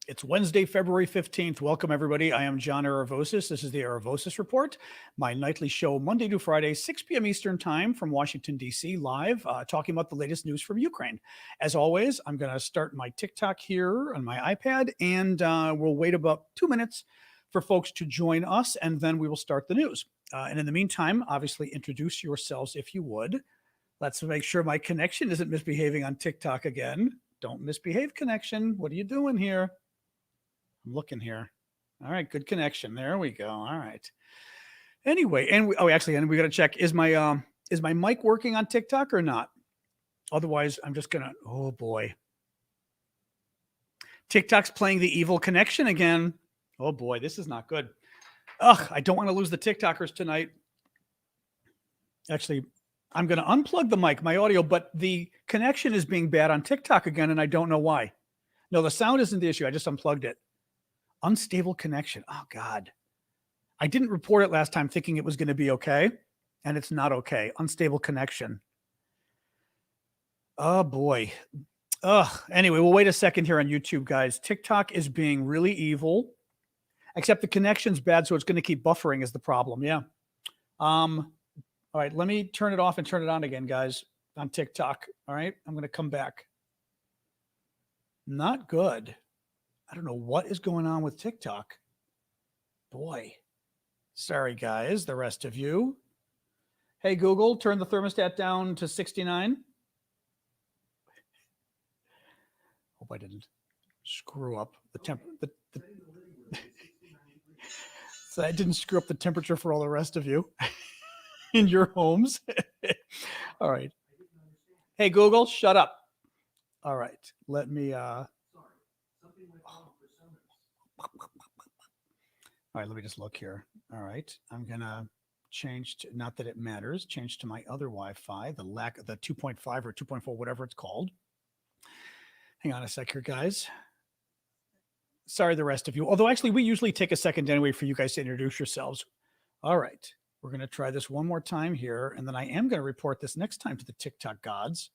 It's Wednesday, February 15th. Welcome, everybody. I am John Aravosis. This is the Aravosis Report, my nightly show Monday to Friday, 6 p.m. Eastern Time from Washington, D.C., live, talking about the latest news from Ukraine. As always, I'm going to start my TikTok here on my iPad, and we'll wait about 2 minutes for folks to join us, and then we will start the news. And in the meantime, obviously, introduce yourselves if you would. Let's make sure my connection isn't misbehaving on TikTok again. Don't misbehave, connection. What are you doing here? I'm looking here. All right, good connection. There we go. All right. Anyway, and we got to check, is my mic working on TikTok or not? Otherwise, I'm just gonna. Oh boy, TikTok's playing the evil connection again. Oh boy, this is not good. Ugh, I don't want to lose the TikTokers tonight. Actually, I'm going to unplug the mic, my audio, but the connection is being bad on TikTok again, and I don't know why. No, the sound isn't the issue. I just unplugged it. Unstable connection. Oh, God. I didn't report it last time thinking it was going to be okay, and it's not okay. Unstable connection. Oh, boy. Ugh. Anyway, we'll wait a second here on YouTube, guys. TikTok is being really evil, except the connection's bad, so it's going to keep buffering is the problem. Yeah. All right, let me turn it off and turn it on again, guys, on TikTok. All right, I'm going to come back. Not good. I don't know what is going on with TikTok. Boy. Sorry, guys, the rest of you. Hey, Google, turn the thermostat down to 69. Hope I didn't screw up the temp. So I didn't screw up the temperature for all the rest of you in your homes. All right. Hey, Google, shut up. All right. Let me. All right. Let me just look here. All right. I'm going to change to, not that it matters, change to my other Wi-Fi, the 2.5 or 2.4, whatever it's called. Hang on a sec here, guys. Sorry, the rest of you. Although, actually, we usually take a second anyway for you guys to introduce yourselves. All right. We're going to try this one more time here, and then I am going to report this next time to the TikTok gods,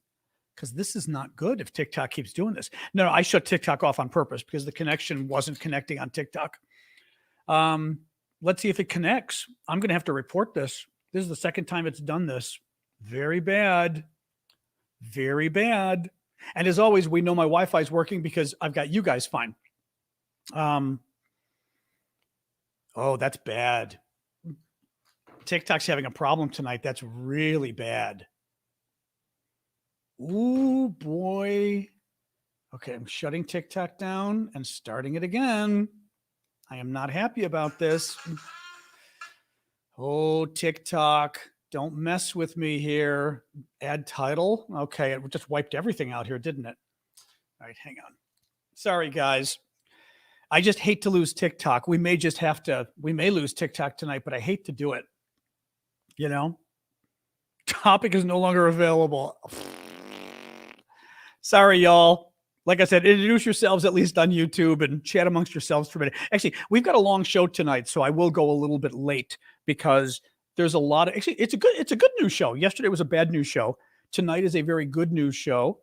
because this is not good if TikTok keeps doing this. No, I shut TikTok off on purpose because the connection wasn't connecting on TikTok. Let's see if it connects. I'm going to have to report this. This is the second time it's done this. Very bad. Very bad. And as always, we know my Wi-Fi is working because I've got you guys fine. Oh, that's bad. TikTok's having a problem tonight. That's really bad. Ooh, boy. Okay, I'm shutting TikTok down and starting it again. I am not happy about this. Oh, TikTok, don't mess with me here. Add title. Okay, it just wiped everything out here, didn't it? All right, hang on. Sorry, guys. I just hate to lose TikTok. We may lose TikTok tonight, but I hate to do it. You know, topic is no longer available. Sorry, y'all. Like I said, introduce yourselves at least on YouTube and chat amongst yourselves for a minute. Actually, we've got a long show tonight, so I will go a little bit late because there's a lot of, actually, it's a good news show. Yesterday was a bad news show. Tonight is a very good news show.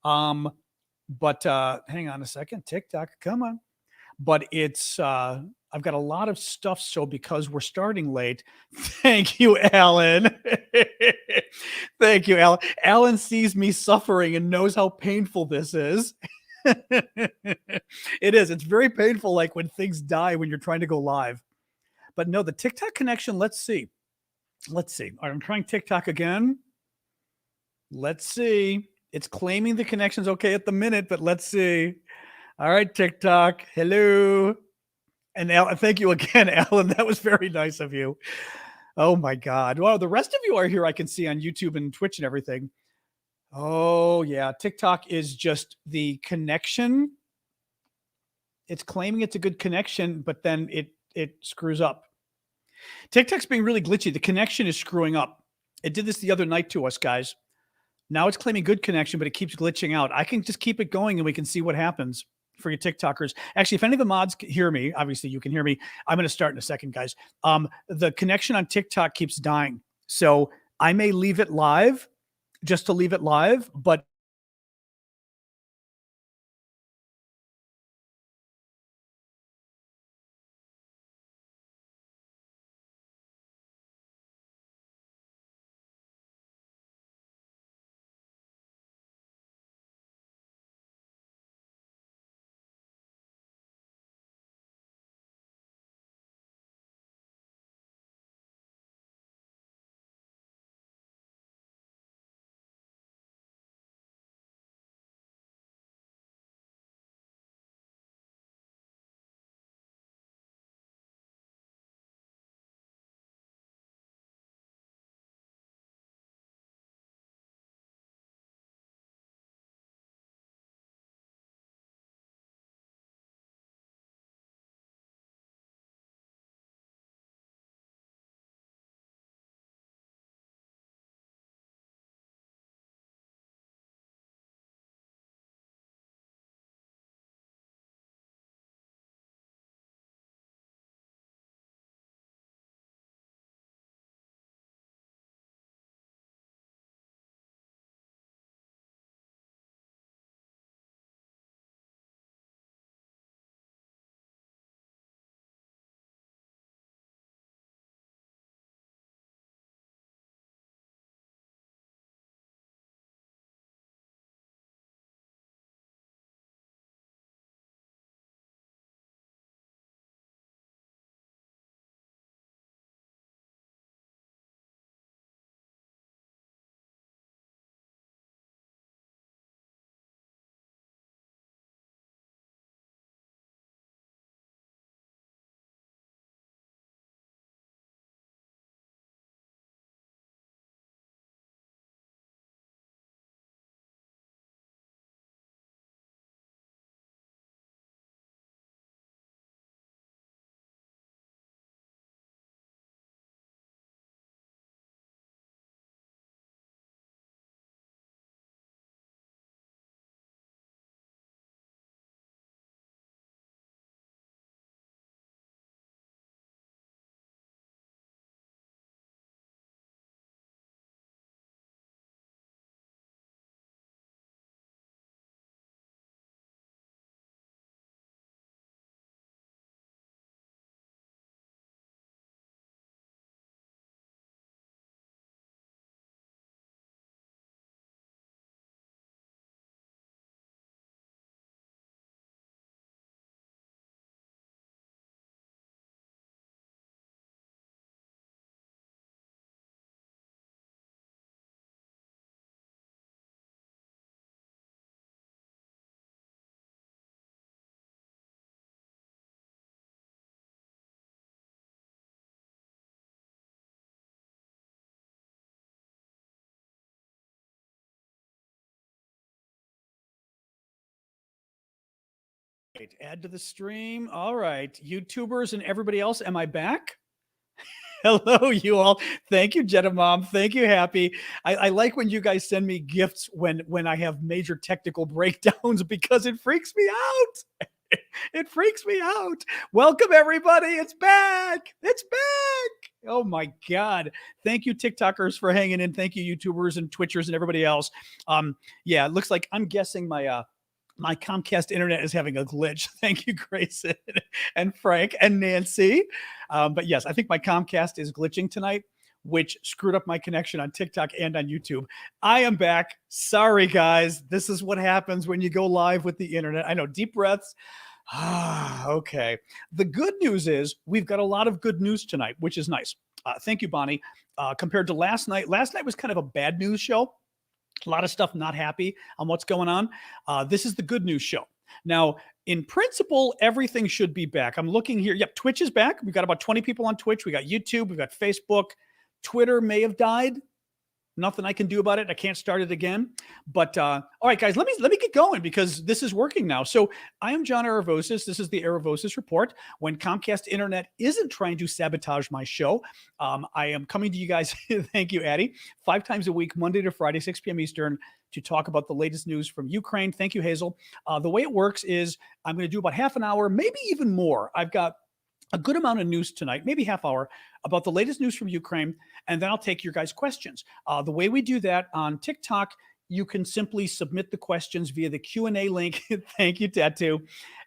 But hang on a second. TikTok, come on. But it's I've got a lot of stuff. So because we're starting late, thank you, Alan. Thank you, Alan. Alan sees me suffering and knows how painful this is. It is. It's very painful, like when things die when you're trying to go live. But no, the TikTok connection, let's see. Let's see. All right, I'm trying TikTok again. Let's see. It's claiming the connection's okay at the minute, but let's see. All right, TikTok. Hello. And Alan, thank you again, Alan. That was very nice of you. Oh, my God. Wow, the rest of you are here, I can see on YouTube and Twitch and everything. Oh, yeah. TikTok is just the connection. It's claiming it's a good connection, but then it screws up. TikTok's being really glitchy. The connection is screwing up. It did this the other night to us, guys. Now it's claiming good connection, but it keeps glitching out. I can just keep it going and we can see what happens for you TikTokers. Actually, if any of the mods hear me, obviously you can hear me. I'm going to start in a second, guys. The connection on TikTok keeps dying. So I may leave it live just to leave it live, but Add to the stream. All right. YouTubers and everybody else. Am I back? Hello, you all. Thank you, Jenna Mom. Thank you, Happy. I like when you guys send me gifts when I have major technical breakdowns because it freaks me out. It freaks me out. Welcome, everybody. It's back. It's back. Oh, my God. Thank you, TikTokers, for hanging in. Thank you, YouTubers and Twitchers and everybody else. Yeah, it looks like I'm guessing my Comcast internet is having a glitch. Thank you, Grayson and Frank and Nancy. But yes, I think my Comcast is glitching tonight, which screwed up my connection on TikTok and on YouTube. I am back. Sorry, guys. This is what happens when you go live with the internet. I know, deep breaths. Okay. The good news is we've got a lot of good news tonight, which is nice. Thank you, Bonnie. Compared to last night was kind of a bad news show. A lot of stuff not happy on what's going on. This is the good news show. Now, in principle, everything should be back. I'm looking here. Yep, Twitch is back. We've got about 20 people on Twitch. We got YouTube. We've got Facebook. Twitter may have died. Nothing I can do about it. I can't start it again. But all right, guys, let me get going because this is working now. So I am John Aravosis. This is the Aravosis Report. When Comcast Internet isn't trying to sabotage my show, I am coming to you guys. Thank you, Addie. 5 times a week, Monday to Friday, 6 p.m. Eastern, to talk about the latest news from Ukraine. Thank you, Hazel. The way it works is I'm going to do about half an hour, maybe even more. I've got a good amount of news tonight, maybe half hour, about the latest news from Ukraine, and then I'll take your guys' questions. The way we do that on TikTok, you can simply submit the questions via the Q&A link. Thank you, Tattoo.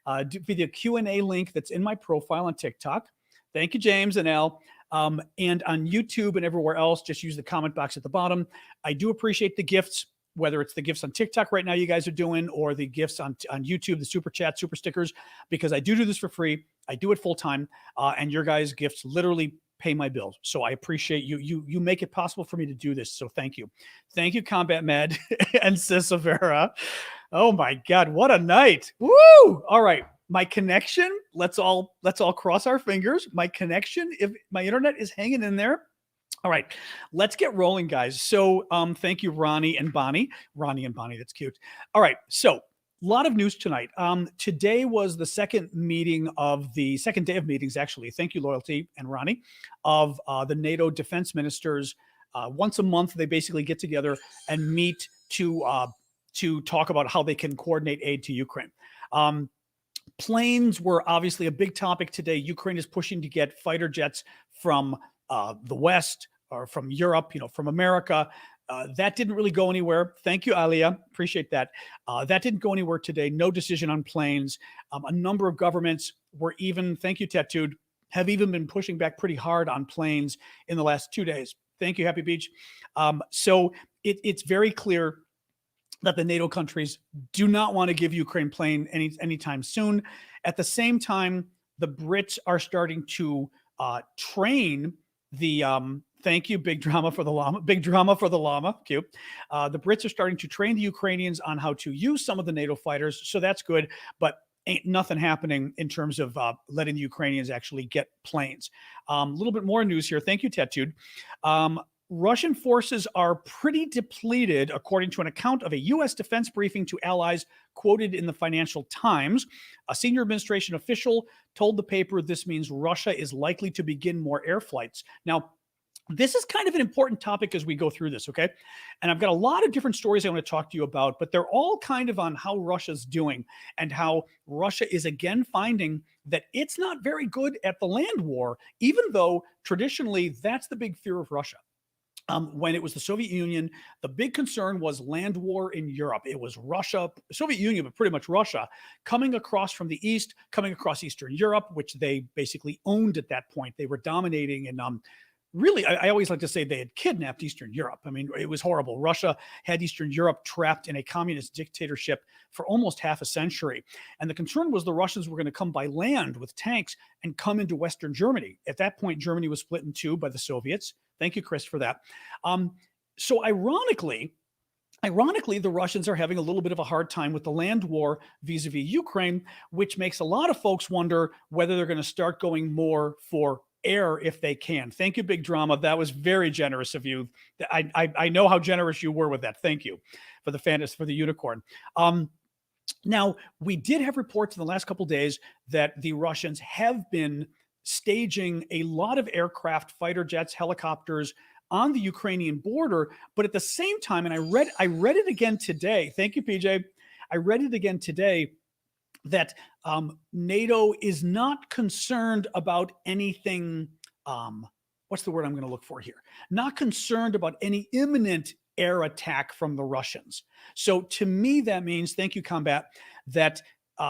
Via the Q&A link that's in my profile on TikTok. Thank you, James and Al. And on YouTube and everywhere else, just use the comment box at the bottom. I do appreciate the gifts, whether it's the gifts on TikTok right now you guys are doing or the gifts on YouTube, the super chat, super stickers, because I do this for free. I do it full time, and your guys' gifts literally pay my bills. So I appreciate you. You make it possible for me to do this. So thank you. Thank you, Combat Med and Sisavera. Oh my God, what a night. Woo! All right. My connection, let's all cross our fingers. My connection, if my internet is hanging in there. All right, let's get rolling, guys. So thank you, Ronnie and Bonnie. Ronnie and Bonnie, that's cute. All right, so a lot of news tonight. Today was the second day of meetings, actually. Thank you, Loyalty and Ronnie, of the NATO defense ministers. Once a month, they basically get together and meet to talk about how they can coordinate aid to Ukraine. Planes were obviously a big topic today. Ukraine is pushing to get fighter jets from the West or from Europe, from America. That didn't really go anywhere. Thank you, Alia. Appreciate that. That didn't go anywhere today. No decision on planes. A number of governments were even, thank you, Tattooed, have even been pushing back pretty hard on planes in the last 2 days. Thank you, Happy Beach. So it's very clear that the NATO countries do not want to give Ukraine plane anytime soon. At the same time, the Brits are starting to train the thank you, big drama for the llama. Cute. The Brits are starting to train the Ukrainians on how to use some of the NATO fighters, so that's good. But ain't nothing happening in terms of letting the Ukrainians actually get planes. A little bit more news here. Thank you, Tattooed. Russian forces are pretty depleted, according to an account of a U.S. defense briefing to allies quoted in the Financial Times. A senior administration official told the paper this means Russia is likely to begin more air flights. Now, this is kind of an important topic as we go through this, okay? And I've got a lot of different stories I want to talk to you about, but they're all kind of on how Russia's doing and how Russia is again finding that it's not very good at the land war, even though traditionally that's the big fear of Russia. When it was the Soviet Union, the big concern was land war in Europe. It was Russia, Soviet Union, but pretty much Russia, coming across from the east, coming across Eastern Europe, which they basically owned at that point. They were dominating and really, I always like to say they had kidnapped Eastern Europe. I mean, it was horrible. Russia had Eastern Europe trapped in a communist dictatorship for almost half a century. And the concern was the Russians were going to come by land with tanks and come into Western Germany. At that point, Germany was split in two by the Soviets. Thank you, Chris, for that. So ironically, the Russians are having a little bit of a hard time with the land war vis-a-vis Ukraine, which makes a lot of folks wonder whether they're going to start going more for air if they can. Thank you, Big Drama. That was very generous of you. I know how generous you were with that. Thank you for the fantasy, for the unicorn. Now, we did have reports in the last couple of days that the Russians have been staging a lot of aircraft, fighter jets, helicopters on the Ukrainian border, but at the same time, and I read it again today. Thank you, PJ. I read it again today that NATO is not concerned about anything. What's the word I'm going to look for here? Not concerned about any imminent air attack from the Russians. So to me, that means, thank you, combat, that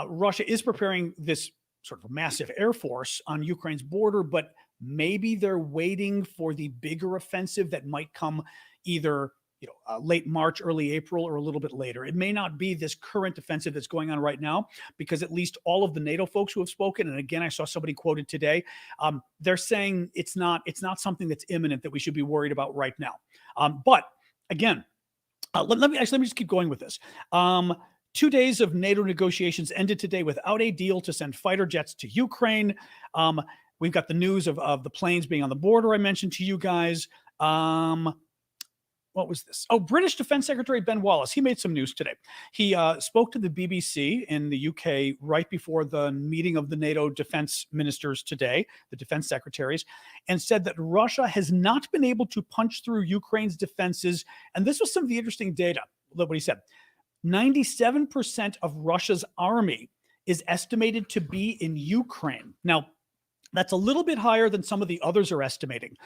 Russia is preparing this sort of massive air force on Ukraine's border, but maybe they're waiting for the bigger offensive that might come either late March, early April, or a little bit later. It may not be this current offensive that's going on right now, because at least all of the NATO folks who have spoken, and again, I saw somebody quoted today, they're saying it's not something that's imminent that we should be worried about right now. But again, let me just keep going with this. 2 days of NATO negotiations ended today without a deal to send fighter jets to Ukraine. We've got the news of the planes being on the border I mentioned to you guys. What was this? Oh, British Defense Secretary Ben Wallace. He made some news today. He spoke to the BBC in the UK right before the meeting of the NATO defense ministers today, the defense secretaries, and said that Russia has not been able to punch through Ukraine's defenses. And this was some of the interesting data. Look what he said. 97% of Russia's army is estimated to be in Ukraine. Now, that's a little bit higher than some of the others are estimating.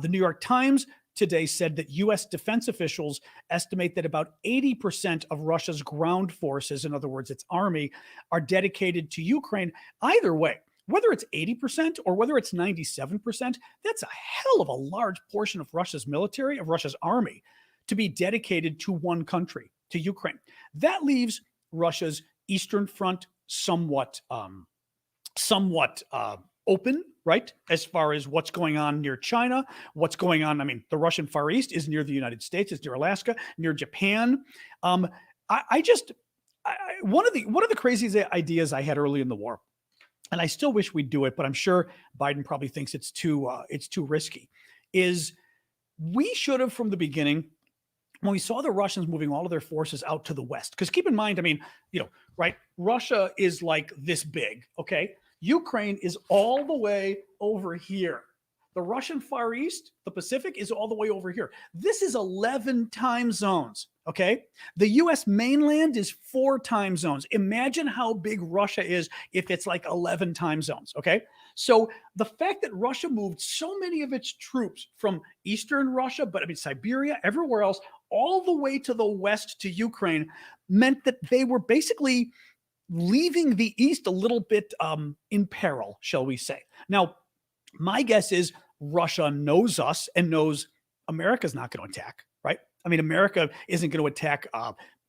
The New York Times today said that U.S. defense officials estimate that about 80% of Russia's ground forces, in other words, its army, are dedicated to Ukraine. Either way, whether it's 80% or whether it's 97%, that's a hell of a large portion of Russia's military, of Russia's army, to be dedicated to one country, to Ukraine. That leaves Russia's Eastern Front somewhat open, right? As far as what's going on near China, what's going on. I mean, the Russian Far East is near the United States, it's near Alaska, near Japan. One of the craziest ideas I had early in the war, and I still wish we'd do it, but I'm sure Biden probably thinks it's too risky, is we should have from the beginning, when we saw the Russians moving all of their forces out to the west, because keep in mind, I mean, right? Russia is like this big, okay? Ukraine is all the way over here. The Russian Far East, the Pacific, is all the way over here. This is 11 time zones, okay? The U.S. mainland is 4 time zones. Imagine how big Russia is if it's like 11 time zones, okay? So the fact that Russia moved so many of its troops from Eastern Russia, but I mean Siberia, everywhere else, all the way to the west to Ukraine, meant that they were basically leaving the East a little bit in peril, shall we say. Now, my guess is Russia knows us and knows America's not going to attack, right? I mean, America isn't going to attack,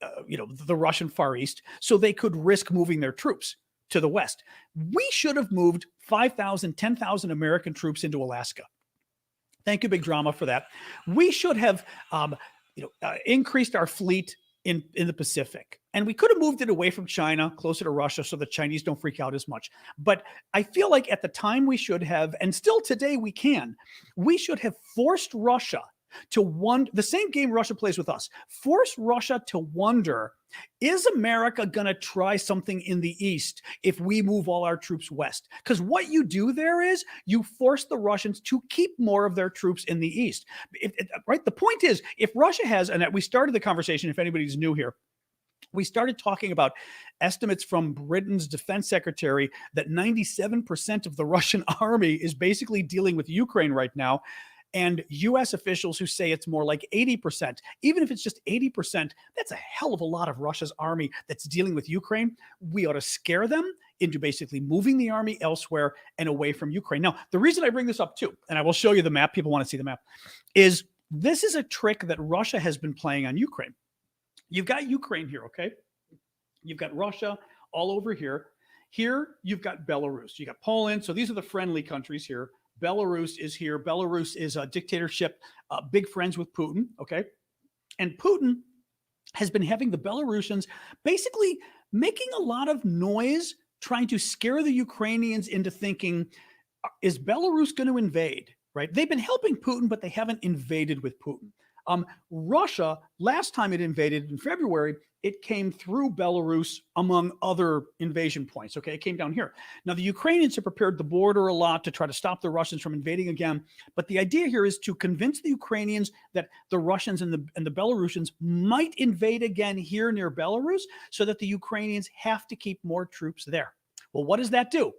the Russian Far East, so they could risk moving their troops to the West. We should have moved 5,000, 10,000 American troops into Alaska. Thank you, Big Drama, for that. We should have, increased our fleet in the Pacific. And we could have moved it away from China, closer to Russia, so the Chinese don't freak out as much. But I feel like at the time we should have, and still today we should have forced Russia to the same game Russia plays with us, force Russia to wonder, is America going to try something in the East if we move all our troops west? Because what you do there is you force the Russians to keep more of their troops in the East. Right? The point is, if Russia has, and we started the conversation, if anybody's new here, we started talking about estimates from Britain's defense secretary that 97% of the Russian army is basically dealing with Ukraine right now. And U.S. officials who say it's more like 80%. Even if it's just 80%, that's a hell of a lot of Russia's army that's dealing with Ukraine. We ought to scare them into basically moving the army elsewhere and away from Ukraine. Now, the reason I bring this up too, and I will show you the map, people want to see the map, is this is a trick that Russia has been playing on Ukraine. You've got Ukraine here, okay? You've got Russia all over here. Here, you've got Belarus. You got Poland. So these are the friendly countries here. Belarus is here. Belarus is a dictatorship, big friends with Putin, okay? And Putin has been having the Belarusians basically making a lot of noise, trying to scare the Ukrainians into thinking, is Belarus going to invade, right? They've been helping Putin, but they haven't invaded with Putin. Russia, last time it invaded in February, it came through Belarus, among other invasion points. Okay, it came down here. Now, the Ukrainians have prepared the border a lot to try to stop the Russians from invading again. But the idea here is to convince the Ukrainians that the Russians and the Belarusians might invade again here near Belarus, so that the Ukrainians have to keep more troops there. Well, what does that do?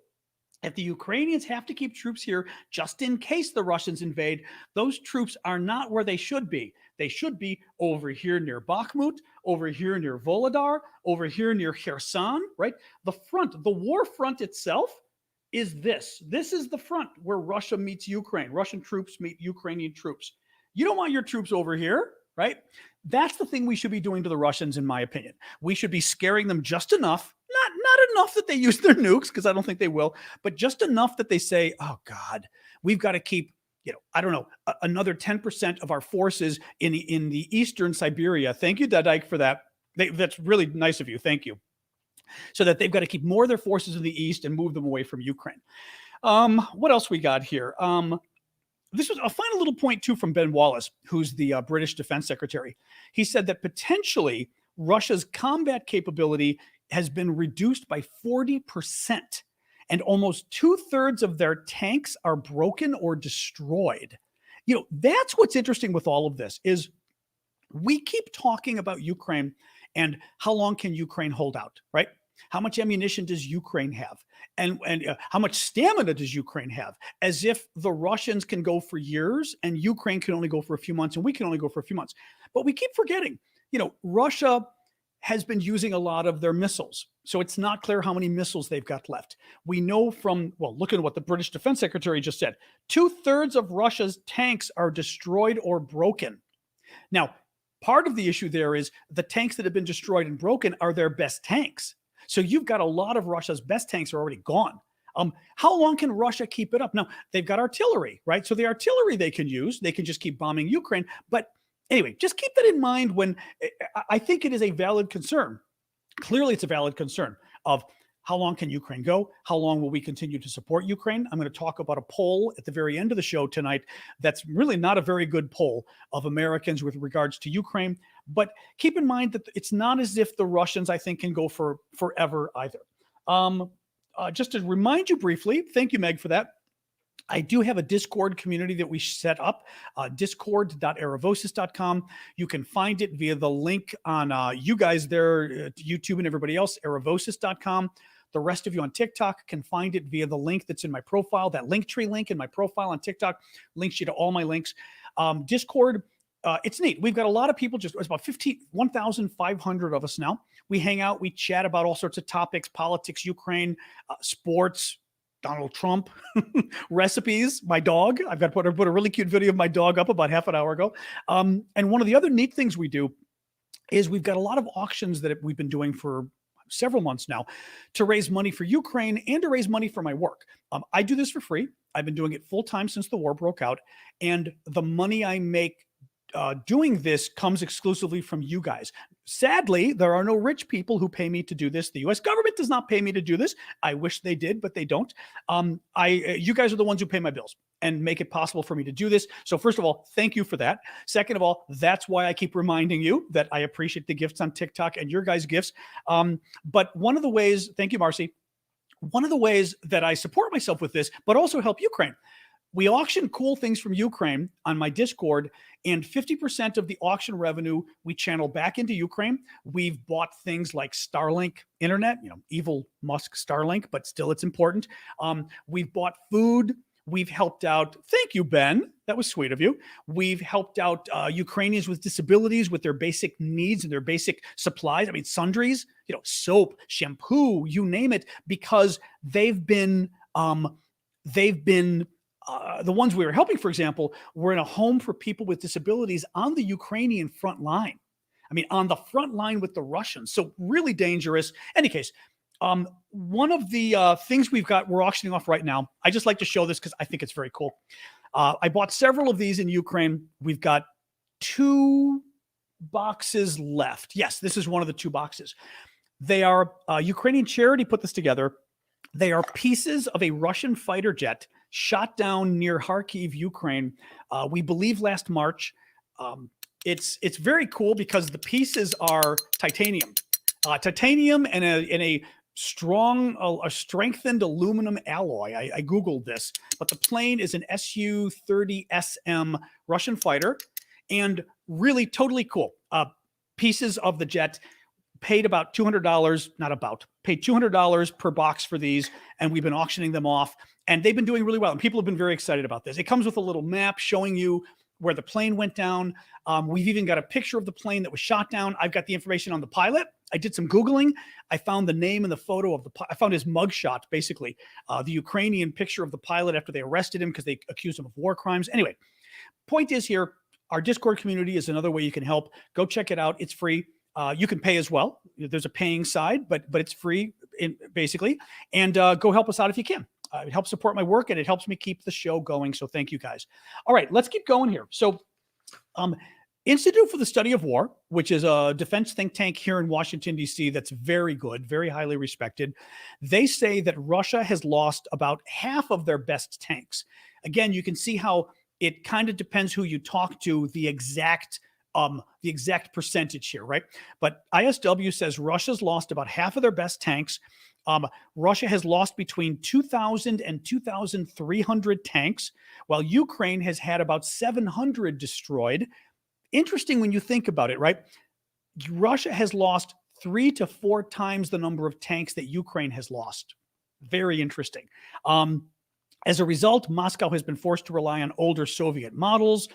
If the Ukrainians have to keep troops here just in case the Russians invade, those troops are not where they should be. They should be over here near Bakhmut, over here near Volodar, over here near Kherson, right? The front, the war front itself is this. This is the front where Russia meets Ukraine. Russian troops meet Ukrainian troops. You don't want your troops over here, right? That's the thing we should be doing to the Russians, in my opinion. We should be scaring them just enough, not enough that they use their nukes, because I don't think they will, but just enough that they say, oh God, we've got to keep, I don't know, another 10% of our forces in the eastern Siberia. Thank you, Dadike, for that. That's really nice of you. Thank you. So that they've got to keep more of their forces in the east and move them away from Ukraine. What else we got here? This was a final little point, too, from Ben Wallace, who's the British Defense Secretary. He said that potentially Russia's combat capability has been reduced by 40%, and almost 2/3 of their tanks are broken or destroyed. That's what's interesting with all of this is we keep talking about Ukraine and how long can Ukraine hold out, right? How much ammunition does Ukraine have? And how much stamina does Ukraine have? As if the Russians can go for years and Ukraine can only go for a few months and we can only go for a few months. But we keep forgetting, Russia has been using a lot of their missiles. So it's not clear how many missiles they've got left. We know from, look at what the British Defense Secretary just said. 2/3 of Russia's tanks are destroyed or broken. Now, part of the issue there is the tanks that have been destroyed and broken are their best tanks. So you've got a lot of Russia's best tanks are already gone. How long can Russia keep it up? Now, they've got artillery, right? So the artillery they can use, they can just keep bombing Ukraine. But anyway, just keep that in mind when I think it is a valid concern. Clearly, it's a valid concern of how long can Ukraine go? How long will we continue to support Ukraine? I'm going to talk about a poll at the very end of the show tonight that's really not a very good poll of Americans with regards to Ukraine. But keep in mind that it's not as if the Russians, I think, can go for forever either. Just to remind you briefly, thank you, Meg, for that. I do have a Discord community that we set up, discord.aravosis.com. You can find it via the link on you guys there, YouTube and everybody else, aravosis.com. The rest of you on TikTok can find it via the link that's in my profile. That Linktree link in my profile on TikTok links you to all my links. Discord, it's neat. We've got a lot of people, it's about 1,500 of us now. We hang out, we chat about all sorts of topics, politics, Ukraine, sports, Donald Trump, recipes, my dog. I've got to put a really cute video of my dog up about half an hour ago. And one of the other neat things we do is we've got a lot of auctions that we've been doing for several months now to raise money for Ukraine and to raise money for my work. I do this for free. I've been doing it full time since the war broke out. And the money I make doing this comes exclusively from you guys. Sadly, there are no rich people who pay me to do this. The U.S. government does not pay me to do this. I wish they did, but they don't. You guys are the ones who pay my bills and make it possible for me to do this. So first of all, thank you for that. Second of all, that's why I keep reminding you that I appreciate the gifts on TikTok and your guys' gifts. But one of the ways, thank you, Marcy, one of the ways that I support myself with this, but also help Ukraine, we auction cool things from Ukraine on my Discord, and 50% of the auction revenue we channel back into Ukraine. We've bought things like Starlink internet, evil Musk Starlink, but still it's important. We've bought food. We've helped out. Thank you, Ben. That was sweet of you. We've helped out Ukrainians with disabilities with their basic needs and their basic supplies. I mean, sundries, soap, shampoo, you name it, because they've been the ones we were helping, for example, were in a home for people with disabilities on the Ukrainian front line. I mean, on the front line with the Russians. So really dangerous. Any case, one of the things we're auctioning off right now, I just like to show this because I think it's very cool. I bought several of these in Ukraine. We've got 2 boxes left. Yes, this is one of the 2 boxes. They are Ukrainian charity put this together. They are pieces of a Russian fighter jet shot down near Kharkiv, Ukraine, we believe last March. it's very cool because the pieces are titanium, titanium and a strong, a strengthened aluminum alloy. I Googled this, but the plane is an Su-30SM Russian fighter, and really totally cool. Pieces of the jet. Paid about $200, not about, paid $200 per box for these, and we've been auctioning them off, and they've been doing really well, and people have been very excited about this. It comes with a little map showing you where the plane went down. We've even got a picture of the plane that was shot down. I've got the information on the pilot. I did some Googling. I found the name and the photo of I found his mugshot, basically, the Ukrainian picture of the pilot after they arrested him because they accused him of war crimes. Anyway, point is here, our Discord community is another way you can help. Go check it out. It's free. You can pay as well. There's a paying side, but it's free basically. And go help us out if you can. It helps support my work and it helps me keep the show going. So thank you guys. All right, let's keep going here. So Institute for the Study of War, which is a defense think tank here in Washington, D.C. that's very good, very highly respected. They say that Russia has lost about half of their best tanks. Again, you can see how it kind of depends who you talk to, the exact percentage here, right? But ISW says Russia's lost about half of their best tanks. Russia has lost between 2,000 and 2,300 tanks, while Ukraine has had about 700 destroyed. Interesting when you think about it, right? Russia has lost 3 to 4 times the number of tanks that Ukraine has lost. Very interesting. As a result, Moscow has been forced to rely on older Soviet models.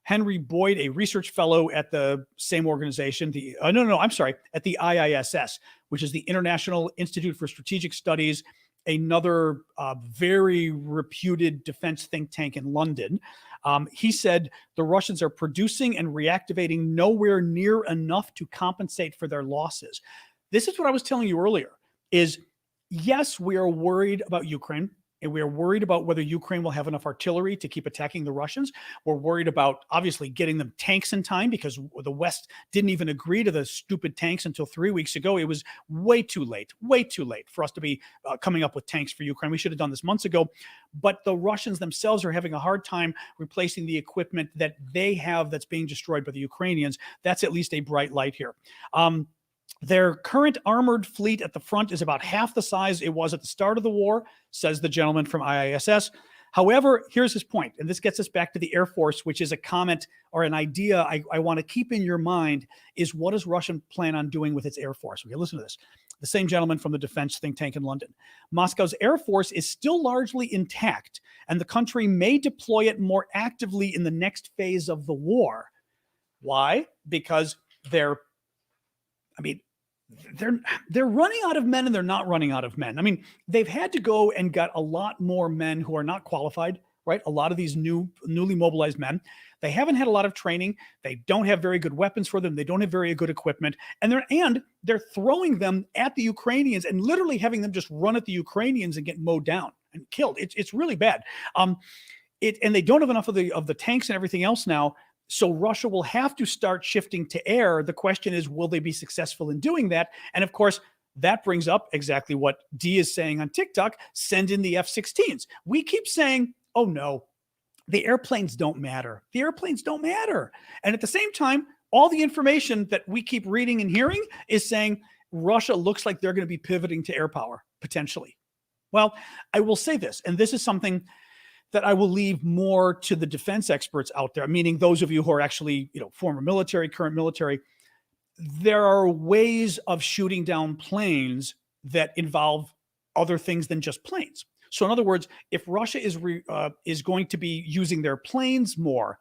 Henry Boyd, a research fellow at the same organization, at the IISS, which is the International Institute for Strategic Studies, another very reputed defense think tank in London. He said the Russians are producing and reactivating nowhere near enough to compensate for their losses. This is what I was telling you earlier, is yes, we are worried about Ukraine. And we are worried about whether Ukraine will have enough artillery to keep attacking the Russians. We're worried about, obviously, getting them tanks in time because the West didn't even agree to the stupid tanks until 3 weeks ago. It was way too late for us to be coming up with tanks for Ukraine. We should have done this months ago. But the Russians themselves are having a hard time replacing the equipment that they have that's being destroyed by the Ukrainians. That's at least a bright light here. Their current armored fleet at the front is about half the size it was at the start of the war, says the gentleman from IISS. However, here's his point, and this gets us back to the Air Force, which is a comment or an idea I want to keep in your mind, is what does Russia plan on doing with its Air Force? Okay, listen to this. The same gentleman from the defense think tank in London. Moscow's Air Force is still largely intact, and the country may deploy it more actively in the next phase of the war. Why? Because they're running out of men and they're not running out of men. I mean, they've had to go and got a lot more men who are not qualified, right? A lot of these newly mobilized men, they haven't had a lot of training. They don't have very good weapons for them. They don't have very good equipment. And they're throwing them at the Ukrainians and literally having them just run at the Ukrainians and get mowed down and killed. It's really bad. And they don't have enough of the tanks and everything else now. So Russia will have to start shifting to air. The question is, will they be successful in doing that? And of course, that brings up exactly what D is saying on TikTok, send in the F-16s. We keep saying, oh no, the airplanes don't matter. The airplanes don't matter. And at the same time, all the information that we keep reading and hearing is saying Russia looks like they're going to be pivoting to air power, potentially. Well, I will say this, and this is something that I will leave more to the defense experts out there, meaning those of you who are actually, former military, current military. There are ways of shooting down planes that involve other things than just planes. So in other words, if Russia is going to be using their planes more,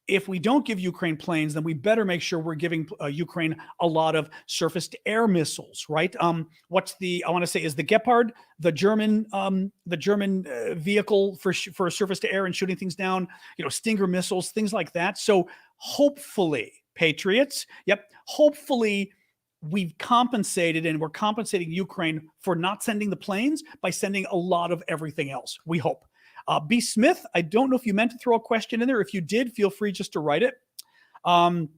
if we don't give Ukraine planes, then we better make sure we're giving Ukraine a lot of surface-to-air missiles, right? I want to say, is the Gepard the German vehicle for surface-to-air and shooting things down? Stinger missiles, things like that. So hopefully, Patriots, hopefully we've compensated and we're compensating Ukraine for not sending the planes by sending a lot of everything else. We hope. B. Smith, I don't know if you meant to throw a question in there. If you did, feel free just to write it. Let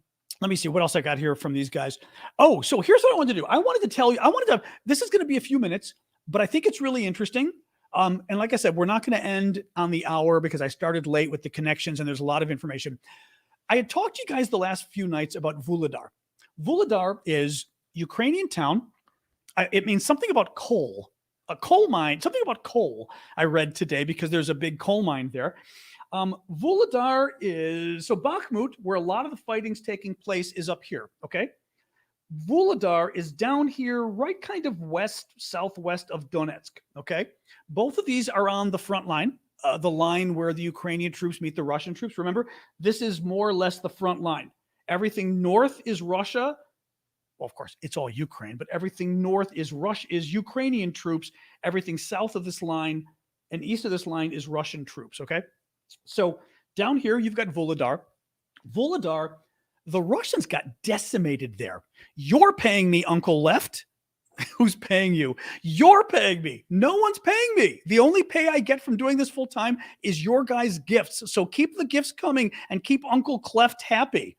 me see what else I got here from these guys. Oh, so here's what I wanted to do. This is going to be a few minutes, but I think it's really interesting. And like I said, we're not going to end on the hour because I started late with the connections and there's a lot of information. I had talked to you guys the last few nights about Volodar. Volodar is Ukrainian town. It means something about coal, a coal mine, something about coal. I read today because there's a big coal mine there. Volodar is so Bakhmut, where a lot of the fighting's taking place, is up here. Okay, Volodar is down here, right kind of southwest of Donetsk. Okay, both of these are on the front line, the line where the Ukrainian troops meet the Russian troops. Remember, this is more or less the front line. Everything north is Russia. Well, of course, it's all Ukraine, but everything north is Ukrainian troops. Everything south of this line and east of this line is Russian troops. Okay, so down here you've got Volodar. Volodar, the Russians got decimated there. You're paying me, Uncle Left. Who's paying you? You're paying me. No one's paying me. The only pay I get from doing this full time is your guys' gifts. So keep the gifts coming and keep Uncle Cleft happy.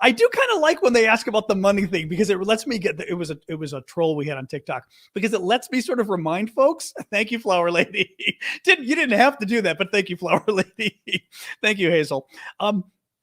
I do kind of like when they ask about the money thing, because it lets me get it was a troll we had on TikTok, because it lets me sort of remind folks. Thank you, Flower Lady. You didn't have to do that, but thank you, Flower Lady. Thank you, Hazel.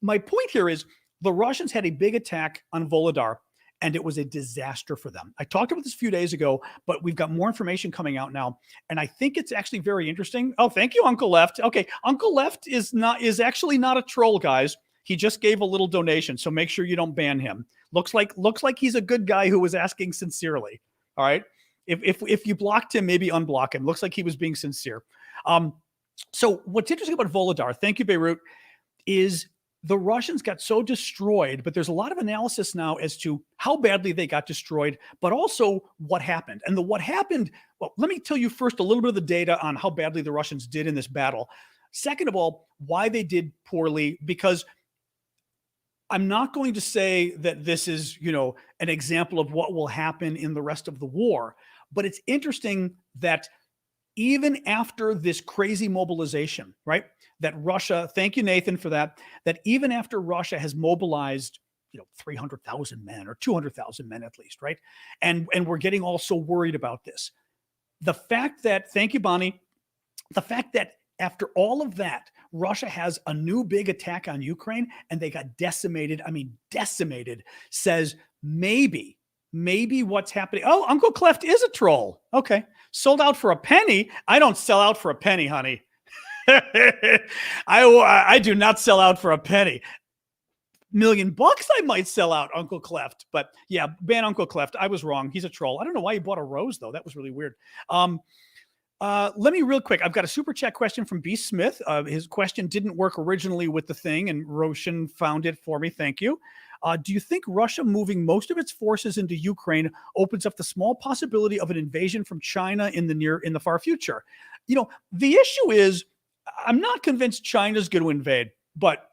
My point here is the Russians had a big attack on Volodar, and it was a disaster for them. I talked about this a few days ago, but we've got more information coming out now, and I think it's actually very interesting. Oh, thank you, Uncle Left. Okay, Uncle Left is actually not a troll, guys. He just gave a little donation, so make sure you don't ban him. Looks like he's a good guy who was asking sincerely. All right, if you blocked him, maybe unblock him. Looks like he was being sincere. So what's interesting about Volodar, thank you, Beirut, is the Russians got so destroyed, but there's a lot of analysis now as to how badly they got destroyed, but also what happened. And what happened, well, let me tell you first a little bit of the data on how badly the Russians did in this battle. Second of all, why they did poorly, because I'm not going to say that this is, an example of what will happen in the rest of the war, but it's interesting that even after this crazy mobilization, right, that Russia, thank you, Nathan, for that even after Russia has mobilized, 300,000 men or 200,000 men at least, right, and we're getting all so worried about this. The fact that, thank you, Bonnie, the fact that after all of that, Russia has a new big attack on Ukraine and they got decimated. I mean, decimated, says maybe what's happening. Oh, Uncle Cleft is a troll. Okay. Sold out for a penny. I don't sell out for a penny, honey. I do not sell out for a penny. $1 million I might sell out, Uncle Cleft. But yeah, ban Uncle Cleft. I was wrong. He's a troll. I don't know why he bought a rose, though. That was really weird. Let me real quick. I've got a super chat question from B. Smith. His question didn't work originally with the thing, and Roshan found it for me. Thank you. Do you think Russia moving most of its forces into Ukraine opens up the small possibility of an invasion from China in the far future? The issue is, I'm not convinced China's going to invade, but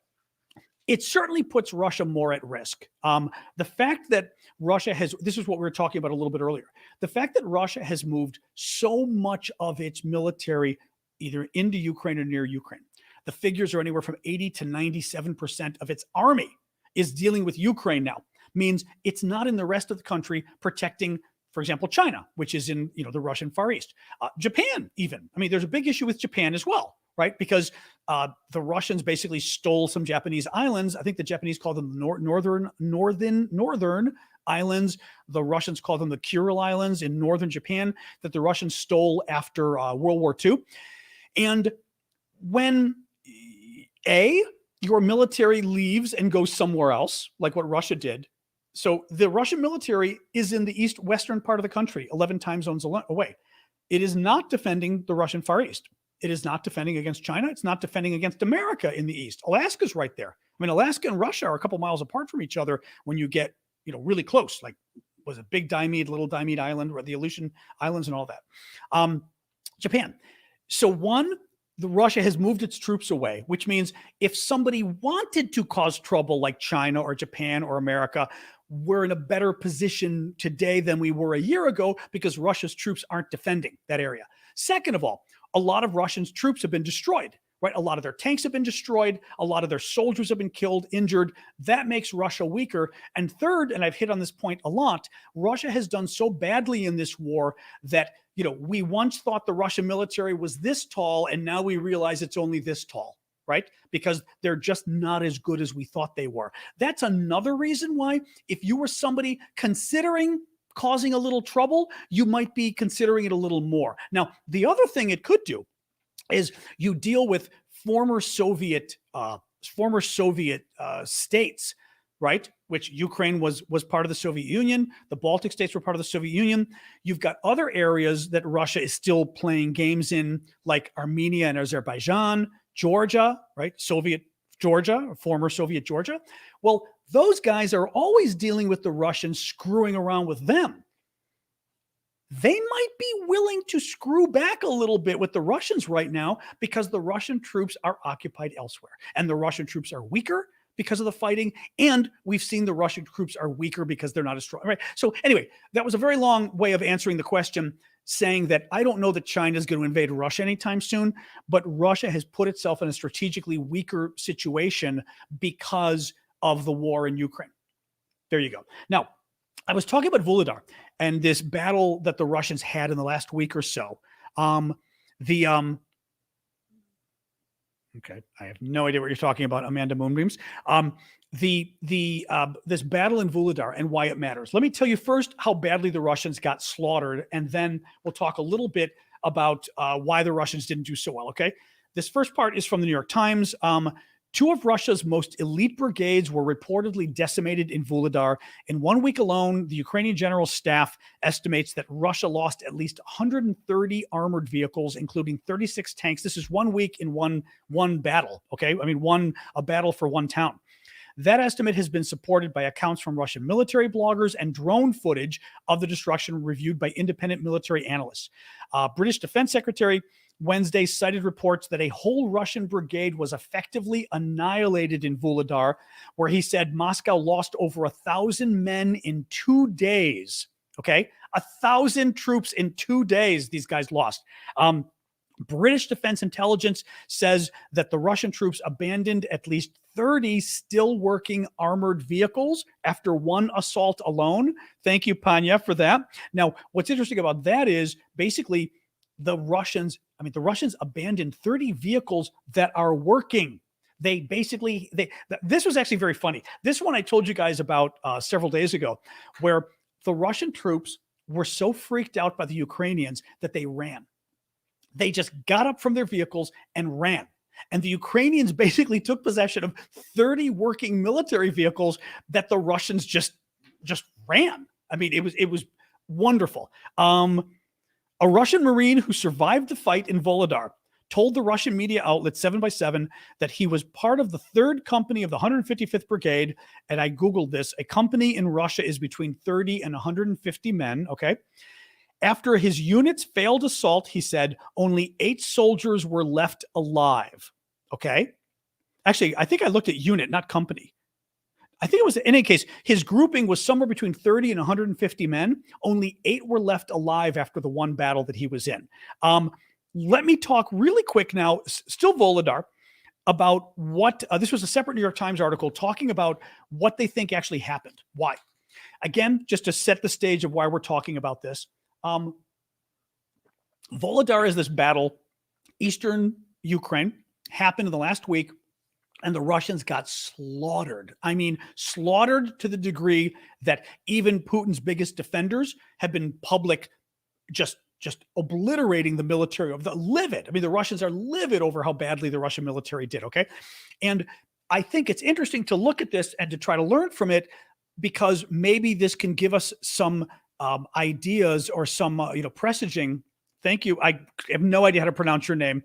it certainly puts Russia more at risk. The fact that Russia this is what we were talking about a little bit earlier. The fact that Russia has moved so much of its military either into Ukraine or near Ukraine. The figures are anywhere from 80 to 97% of its army is dealing with Ukraine now. Means it's not in the rest of the country protecting, for example, China, which is in the Russian Far East. Japan, even. I mean, there's a big issue with Japan as well, right? Because the Russians basically stole some Japanese islands. I think the Japanese call them the northern islands. The Russians call them the Kuril Islands in northern Japan that the Russians stole after World War II. And when your military leaves and goes somewhere else, like what Russia did. So the Russian military is in the western part of the country, 11 time zones away. It is not defending the Russian Far East. It is not defending against China. It's not defending against America in the east. Alaska's right there. I mean, Alaska and Russia are a couple miles apart from each other when you get, really close, like was it Big Diomede, Little Diomede Island, or the Aleutian Islands and all that. Japan. So the Russia has moved its troops away, which means if somebody wanted to cause trouble like China or Japan or America, we're in a better position today than we were a year ago because Russia's troops aren't defending that area. Second of all, a lot of Russians' troops have been destroyed, right? A lot of their tanks have been destroyed. A lot of their soldiers have been killed, injured. That makes Russia weaker. And third, and I've hit on this point a lot, Russia has done so badly in this war that, we once thought the Russian military was this tall, and now we realize it's only this tall, right? Because they're just not as good as we thought they were. That's another reason why, if you were somebody considering causing a little trouble, you might be considering it a little more. Now, the other thing it could do is you deal with former Soviet states, right? Which Ukraine was part of the Soviet Union. The Baltic states were part of the Soviet Union. You've got other areas that Russia is still playing games in, like Armenia and Azerbaijan, Georgia, right? Soviet Georgia, former Soviet Georgia. Well, those guys are always dealing with the Russians screwing around with them. They might be willing to screw back a little bit with the Russians right now because the Russian troops are occupied elsewhere. And the Russian troops are weaker because of the fighting. And we've seen the Russian troops are weaker because they're not as strong. Right. So anyway, that was a very long way of answering the question, saying that I don't know that China is going to invade Russia anytime soon, but Russia has put itself in a strategically weaker situation because of the war in Ukraine. There you go. Now, I was talking about Volodar and this battle that the Russians had in the last week or so. Okay, I have no idea what you're talking about, Amanda Moonbeams. This battle in Volodar and why it matters. Let me tell you first how badly the Russians got slaughtered, and then we'll talk a little bit about why the Russians didn't do so well. Okay, this first part is from the New York Times. Two of Russia's most elite brigades were reportedly decimated in Volodar. In 1 week alone, the Ukrainian General Staff estimates that Russia lost at least 130 armored vehicles, including 36 tanks. This is 1 week in one battle, okay? I mean, a battle for one town. That estimate has been supported by accounts from Russian military bloggers and drone footage of the destruction reviewed by independent military analysts. British Defense Secretary Wednesday cited reports that a whole Russian brigade was effectively annihilated in Volodar, where he said Moscow lost over 1,000 men in 2 days. Okay, 1,000 troops in 2 days these guys lost. British Defense Intelligence says that the Russian troops abandoned at least 30 still working armored vehicles after one assault alone. Thank you, Panya, for that. Now, what's interesting about that is basically the Russians abandoned 30 vehicles that are working. This was actually very funny. This one I told you guys about several days ago, where the Russian troops were so freaked out by the Ukrainians that they ran. They just got up from their vehicles and ran. And the Ukrainians basically took possession of 30 working military vehicles that the Russians just ran. I mean, it was wonderful. A Russian Marine who survived the fight in Volodar told the Russian media outlet 7x7 that he was part of the 3rd company of the 155th Brigade. And I Googled this. A company in Russia is between 30 and 150 men, okay? After his unit's failed assault, he said, only 8 soldiers were left alive, okay? Actually, I think I looked at unit, not company. I think it was, in any case, his grouping was somewhere between 30 and 150 men. Only 8 were left alive after the one battle that he was in. Let me talk really quick now, still Volodar, about what, this was a separate New York Times article talking about what they think actually happened. Why? Again, just to set the stage of why we're talking about this. Volodar is this battle, eastern Ukraine, happened in the last week, and the Russians got slaughtered. I mean, slaughtered to the degree that even Putin's biggest defenders have been public, just obliterating the military of the livid. I mean, the Russians are livid over how badly the Russian military did, okay? And I think it's interesting to look at this and to try to learn from it, because maybe this can give us some ideas or some, presaging. Thank you. I have no idea how to pronounce your name.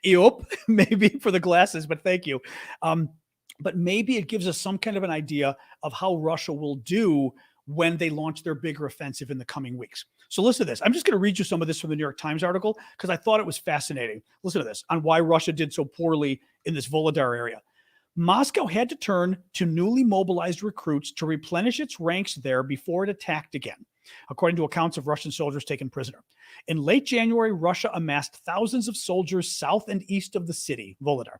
Eop, maybe for the glasses, but thank you. But maybe it gives us some kind of an idea of how Russia will do when they launch their bigger offensive in the coming weeks. So listen to this. I'm just going to read you some of this from the New York Times article because I thought it was fascinating. Listen to this on why Russia did so poorly in this Volodar area. Moscow had to turn to newly mobilized recruits to replenish its ranks there before it attacked again, according to accounts of Russian soldiers taken prisoner. In late January, Russia amassed thousands of soldiers south and east of the city, Volodar.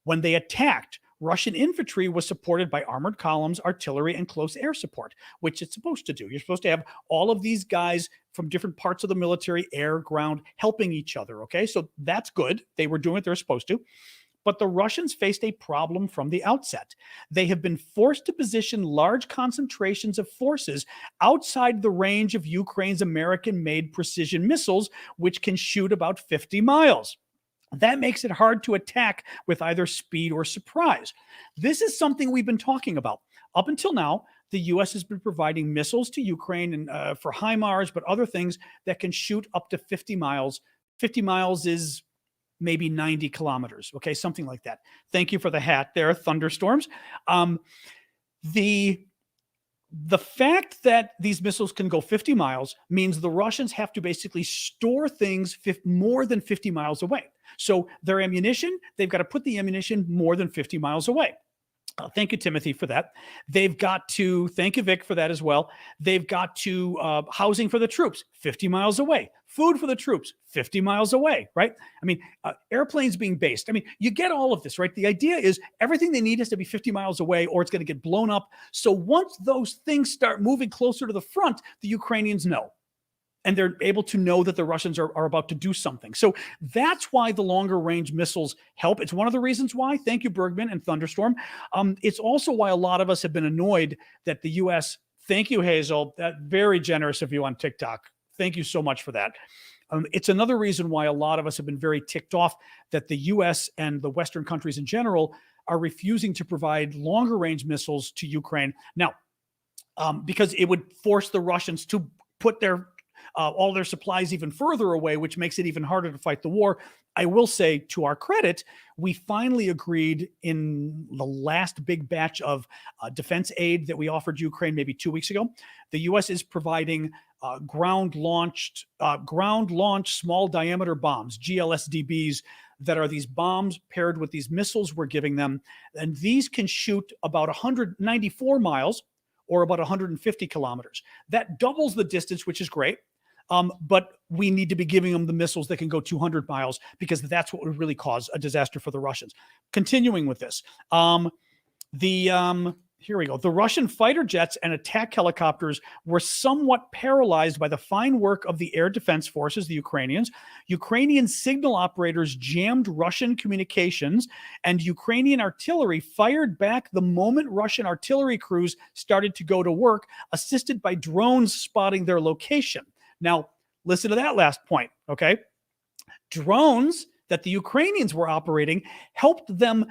When they attacked, Russian infantry was supported by armored columns, artillery, and close air support, which it's supposed to do. You're supposed to have all of these guys from different parts of the military, air, ground, helping each other, okay? So that's good. They were doing what they're supposed to. but the Russians faced a problem from the outset. They have been forced to position large concentrations of forces outside the range of Ukraine's American-made precision missiles, which can shoot about 50 miles. That makes it hard to attack with either speed or surprise. This is something we've been talking about. Up until now, the U.S. has been providing missiles to Ukraine and for HIMARS, but other things that can shoot up to 50 miles. 50 miles is maybe 90 kilometers, okay, something like that. Thank you for the hat there, Thunderstorms. The fact that these missiles can go 50 miles means the Russians have to basically store things more than 50 miles away. So their ammunition, they've got to put the ammunition more than 50 miles away. Thank you, Timothy, for that. They've got to, thank you, Vic, for that as well. They've got to, housing for the troops, 50 miles away. Food for the troops, 50 miles away, right? I mean, airplanes being based. I mean, you get all of this, right? The idea is everything they need is to be 50 miles away or it's going to get blown up. So once those things start moving closer to the front, the Ukrainians know. And they're able to know that the Russians are about to do something. So that's why the longer range missiles help. It's one of the reasons why. Thank you, Bergman and Thunderstorm. It's also why a lot of us have been annoyed that the U.S. Thank you, Hazel. That very generous of you on TikTok. Thank you so much for that. It's another reason why a lot of us have been very ticked off that the U.S. and the Western countries in general are refusing to provide longer range missiles to Ukraine. Now, because it would force the Russians to put their all their supplies even further away, which makes it even harder to fight the war. I will say, to our credit, we finally agreed in the last big batch of defense aid that we offered Ukraine maybe 2 weeks ago. The U.S. is providing ground-launched small diameter bombs, GLSDBs, that are these bombs paired with these missiles we're giving them. And these can shoot about 194 miles or about 150 kilometers. That doubles the distance, which is great. But we need to be giving them the missiles that can go 200 miles because that's what would really cause a disaster for the Russians. Continuing with this, here we go. The Russian fighter jets and attack helicopters were somewhat paralyzed by the fine work of the air defense forces, the Ukrainians. Ukrainian signal operators jammed Russian communications, and Ukrainian artillery fired back the moment Russian artillery crews started to go to work, assisted by drones spotting their location. Now, listen to that last point, okay? Drones that the Ukrainians were operating helped them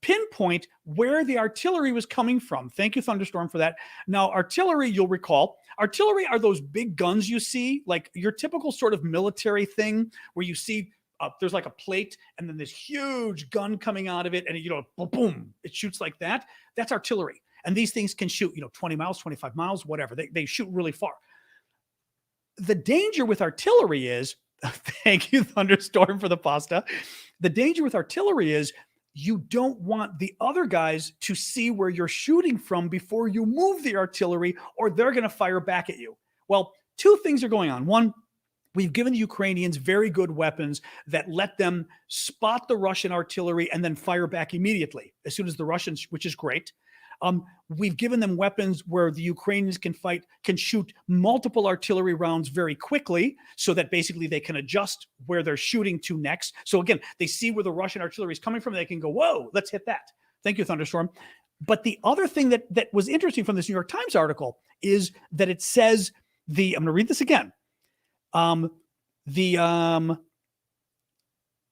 pinpoint where the artillery was coming from. Thank you, Thunderstorm, for that. Now, artillery, you'll recall, artillery are those big guns you see, like your typical sort of military thing where you see there's like a plate and then this huge gun coming out of it and, boom, boom, it shoots like that. That's artillery. And these things can shoot, 20 miles, 25 miles, whatever. They shoot really far. The danger with artillery is, thank you, Thunderstorm, for the pasta. The danger with artillery is you don't want the other guys to see where you're shooting from before you move the artillery, or they're going to fire back at you. Well, two things are going on. One, we've given the Ukrainians very good weapons that let them spot the Russian artillery and then fire back immediately as soon as the Russians, which is great. We've given them weapons where the Ukrainians can shoot multiple artillery rounds very quickly so that basically they can adjust where they're shooting to next. So again, they see where the Russian artillery is coming from. They can go, whoa, let's hit that. Thank you, Thunderstorm. But the other thing that was interesting from this New York Times article is that it says I'm going to read this again.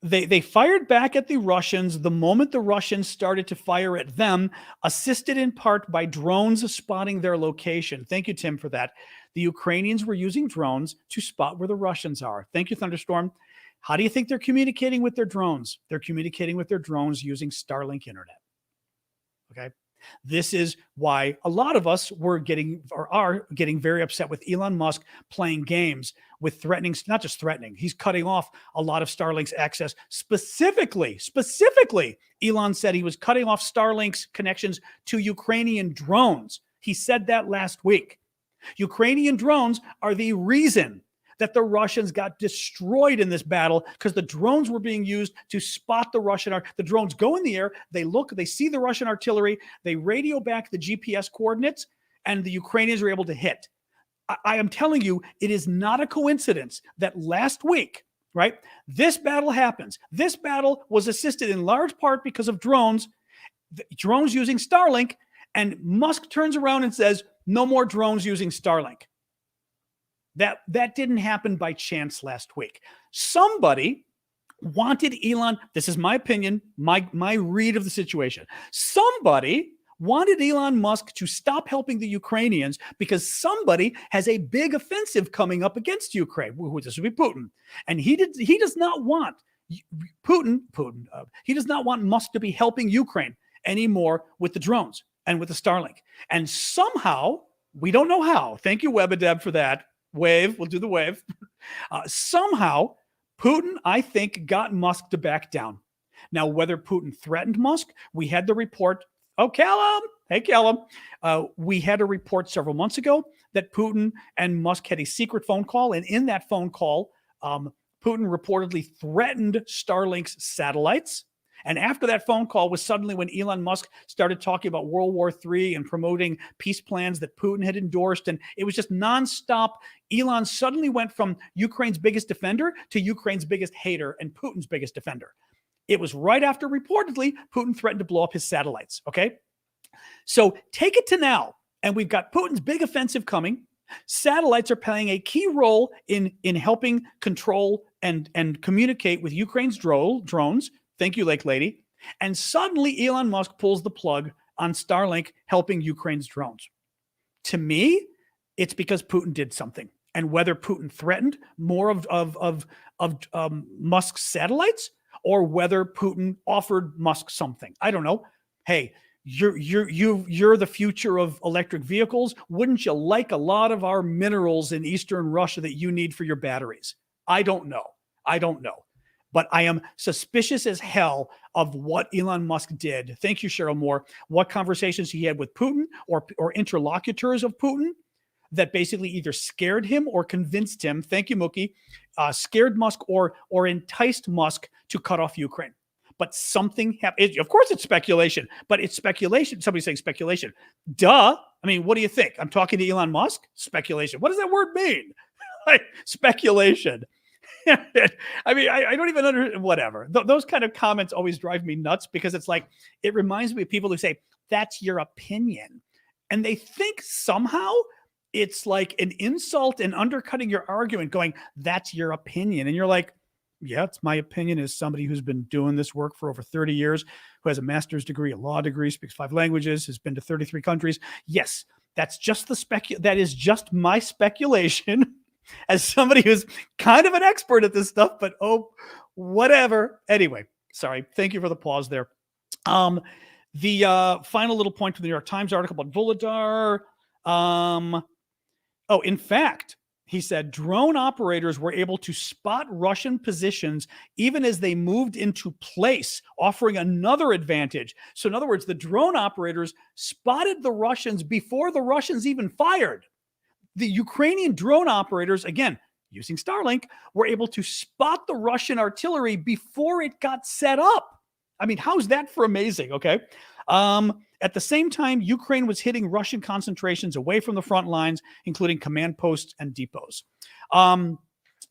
They fired back at the Russians the moment the Russians started to fire at them, assisted in part by drones spotting their location. Thank you, Tim, for that. The Ukrainians were using drones to spot where the Russians are. Thank you, Thunderstorm. How do you think they're communicating with their drones? They're communicating with their drones using Starlink internet. Okay. This is why a lot of us are getting very upset with Elon Musk playing games with threatening, not just threatening, he's cutting off a lot of Starlink's access. Specifically, Elon said he was cutting off Starlink's connections to Ukrainian drones. He said that last week. Ukrainian drones are the reason that the Russians got destroyed in this battle because the drones were being used to spot the Russian. The drones go in the air, they look, they see the Russian artillery, they radio back the GPS coordinates, and the Ukrainians are able to hit. I am telling you, it is not a coincidence that last week right? This battle happens. This battle was assisted in large part because of drones using Starlink, and Musk turns around and says, no more drones using Starlink. That didn't happen by chance last week. Somebody wanted Elon, this is my opinion, my read of the situation. Somebody wanted Elon Musk to stop helping the Ukrainians because somebody has a big offensive coming up against Ukraine. This would be Putin. And he does not want he does not want Musk to be helping Ukraine anymore with the drones and with the Starlink. And somehow, we don't know how. Thank you, Webadeb, for that. Wave, we'll do the wave. Somehow, Putin, I think, got Musk to back down. Now, whether Putin threatened Musk, we had the report. Oh, Callum. Hey, Callum. We had a report several months ago that Putin and Musk had a secret phone call. And in that phone call, Putin reportedly threatened Starlink's satellites. And after that phone call was suddenly when Elon Musk started talking about World War III and promoting peace plans that Putin had endorsed. And it was just nonstop. Elon suddenly went from Ukraine's biggest defender to Ukraine's biggest hater and Putin's biggest defender. It was right after, reportedly, Putin threatened to blow up his satellites, okay? So take it to now, and we've got Putin's big offensive coming. Satellites are playing a key role in helping control and communicate with Ukraine's drones. Thank you, Lake Lady. And suddenly Elon Musk pulls the plug on Starlink helping Ukraine's drones. To me, it's because Putin did something. And whether Putin threatened more of Musk's satellites or whether Putin offered Musk something, I don't know. Hey, you're the future of electric vehicles. Wouldn't you like a lot of our minerals in Eastern Russia that you need for your batteries? I don't know. But I am suspicious as hell of what Elon Musk did. Thank you, Cheryl Moore. What conversations he had with Putin or interlocutors of Putin that basically either scared him or convinced him. Thank you, Mookie. Scared Musk or enticed Musk to cut off Ukraine. But something happened. Of course, it's speculation, but it's speculation. Somebody's saying speculation. Duh. I mean, what do you think? I'm talking to Elon Musk? Speculation. What does that word mean? Speculation. I mean, I don't even understand, whatever. Those kind of comments always drive me nuts because it's like, it reminds me of people who say, that's your opinion. And they think somehow it's like an insult and undercutting your argument going, that's your opinion. And you're like, yeah, it's my opinion as somebody who's been doing this work for over 30 years, who has a master's degree, a law degree, speaks 5 languages, has been to 33 countries. Yes, that's just that is just my speculation. As somebody who's kind of an expert at this stuff, but whatever. Anyway, sorry. Thank you for the pause there. The final little point from the New York Times article about Volodar. In fact, he said drone operators were able to spot Russian positions even as they moved into place, offering another advantage. So in other words, the drone operators spotted the Russians before the Russians even fired. The Ukrainian drone operators, again, using Starlink, were able to spot the Russian artillery before it got set up. I mean, how's that for amazing? Okay. At the same time, Ukraine was hitting Russian concentrations away from the front lines, including command posts and depots.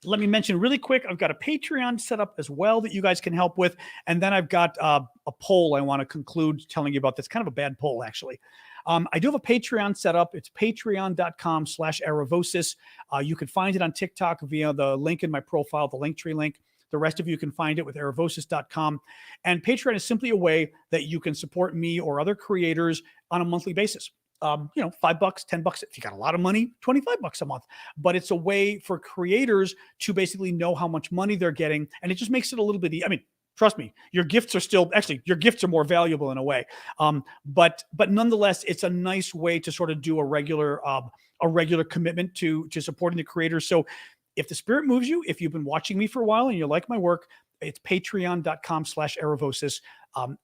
Let me mention really quick, I've got a Patreon set up as well that you guys can help with. And then I've got a poll I want to conclude telling you about. That's kind of a bad poll, actually. I do have a Patreon set up. It's patreon.com/Aravosis. You can find it on TikTok via the link in my profile, the Linktree link. The rest of you can find it with aravosis.com. And Patreon is simply a way that you can support me or other creators on a monthly basis. $5, $10. If you got a lot of money, $25 a month. But it's a way for creators to basically know how much money they're getting. And it just makes it a little bit I mean, trust me, your gifts are more valuable in a way. But nonetheless, it's a nice way to sort of do a regular commitment to supporting the creators. So if the spirit moves you, if you've been watching me for a while and you like my work, it's patreon.com/Aravosis.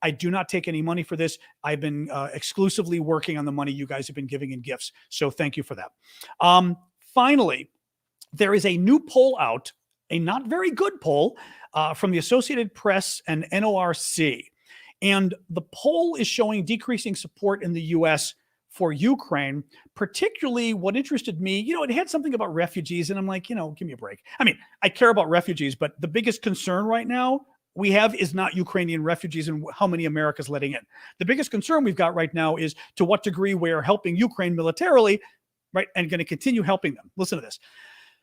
I do not take any money for this. I've been exclusively working on the money you guys have been giving in gifts. So thank you for that. Finally, there is a new poll out, a not very good poll from the Associated Press and NORC. And the poll is showing decreasing support in the U.S. for Ukraine, particularly what interested me, it had something about refugees, and I'm like, give me a break. I mean, I care about refugees, but the biggest concern right now we have is not Ukrainian refugees and how many America's letting in. The biggest concern we've got right now is to what degree we are helping Ukraine militarily, right, and going to continue helping them. Listen to this.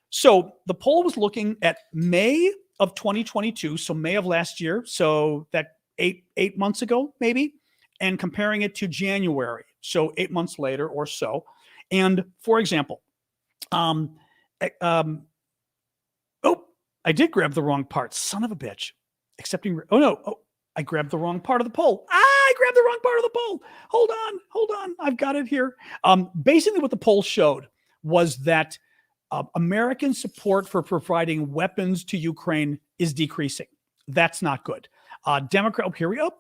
So the poll was looking at May of 2022, so May of last year, so that eight months ago, maybe, and comparing it to January, so 8 months later or so. And for example, I did grab the wrong part. Son of a bitch. I grabbed the wrong part of the poll. I grabbed the wrong part of the poll. Hold on. I've got it here. Basically what the poll showed was that American support for providing weapons to Ukraine is decreasing. That's not good. Here we go.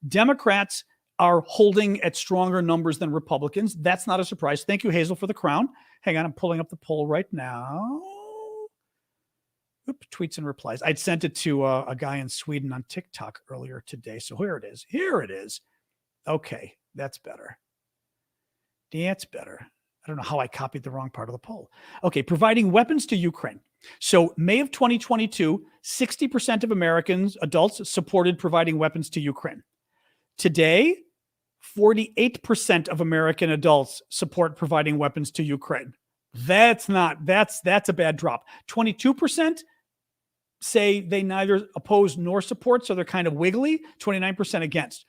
Democrats are holding at stronger numbers than Republicans. That's not a surprise. Thank you, Hazel, for the crown. Hang on, I'm pulling up the poll right now. Tweets and replies. I'd sent it to a guy in Sweden on TikTok earlier today. So here it is. Okay, that's better. I don't know how I copied the wrong part of the poll. Okay, providing weapons to Ukraine. So May of 2022, 60% of Americans, adults, supported providing weapons to Ukraine. Today, 48% of American adults support providing weapons to Ukraine. That's a bad drop. 22% say they neither oppose nor support, so they're kind of wiggly. 29% against.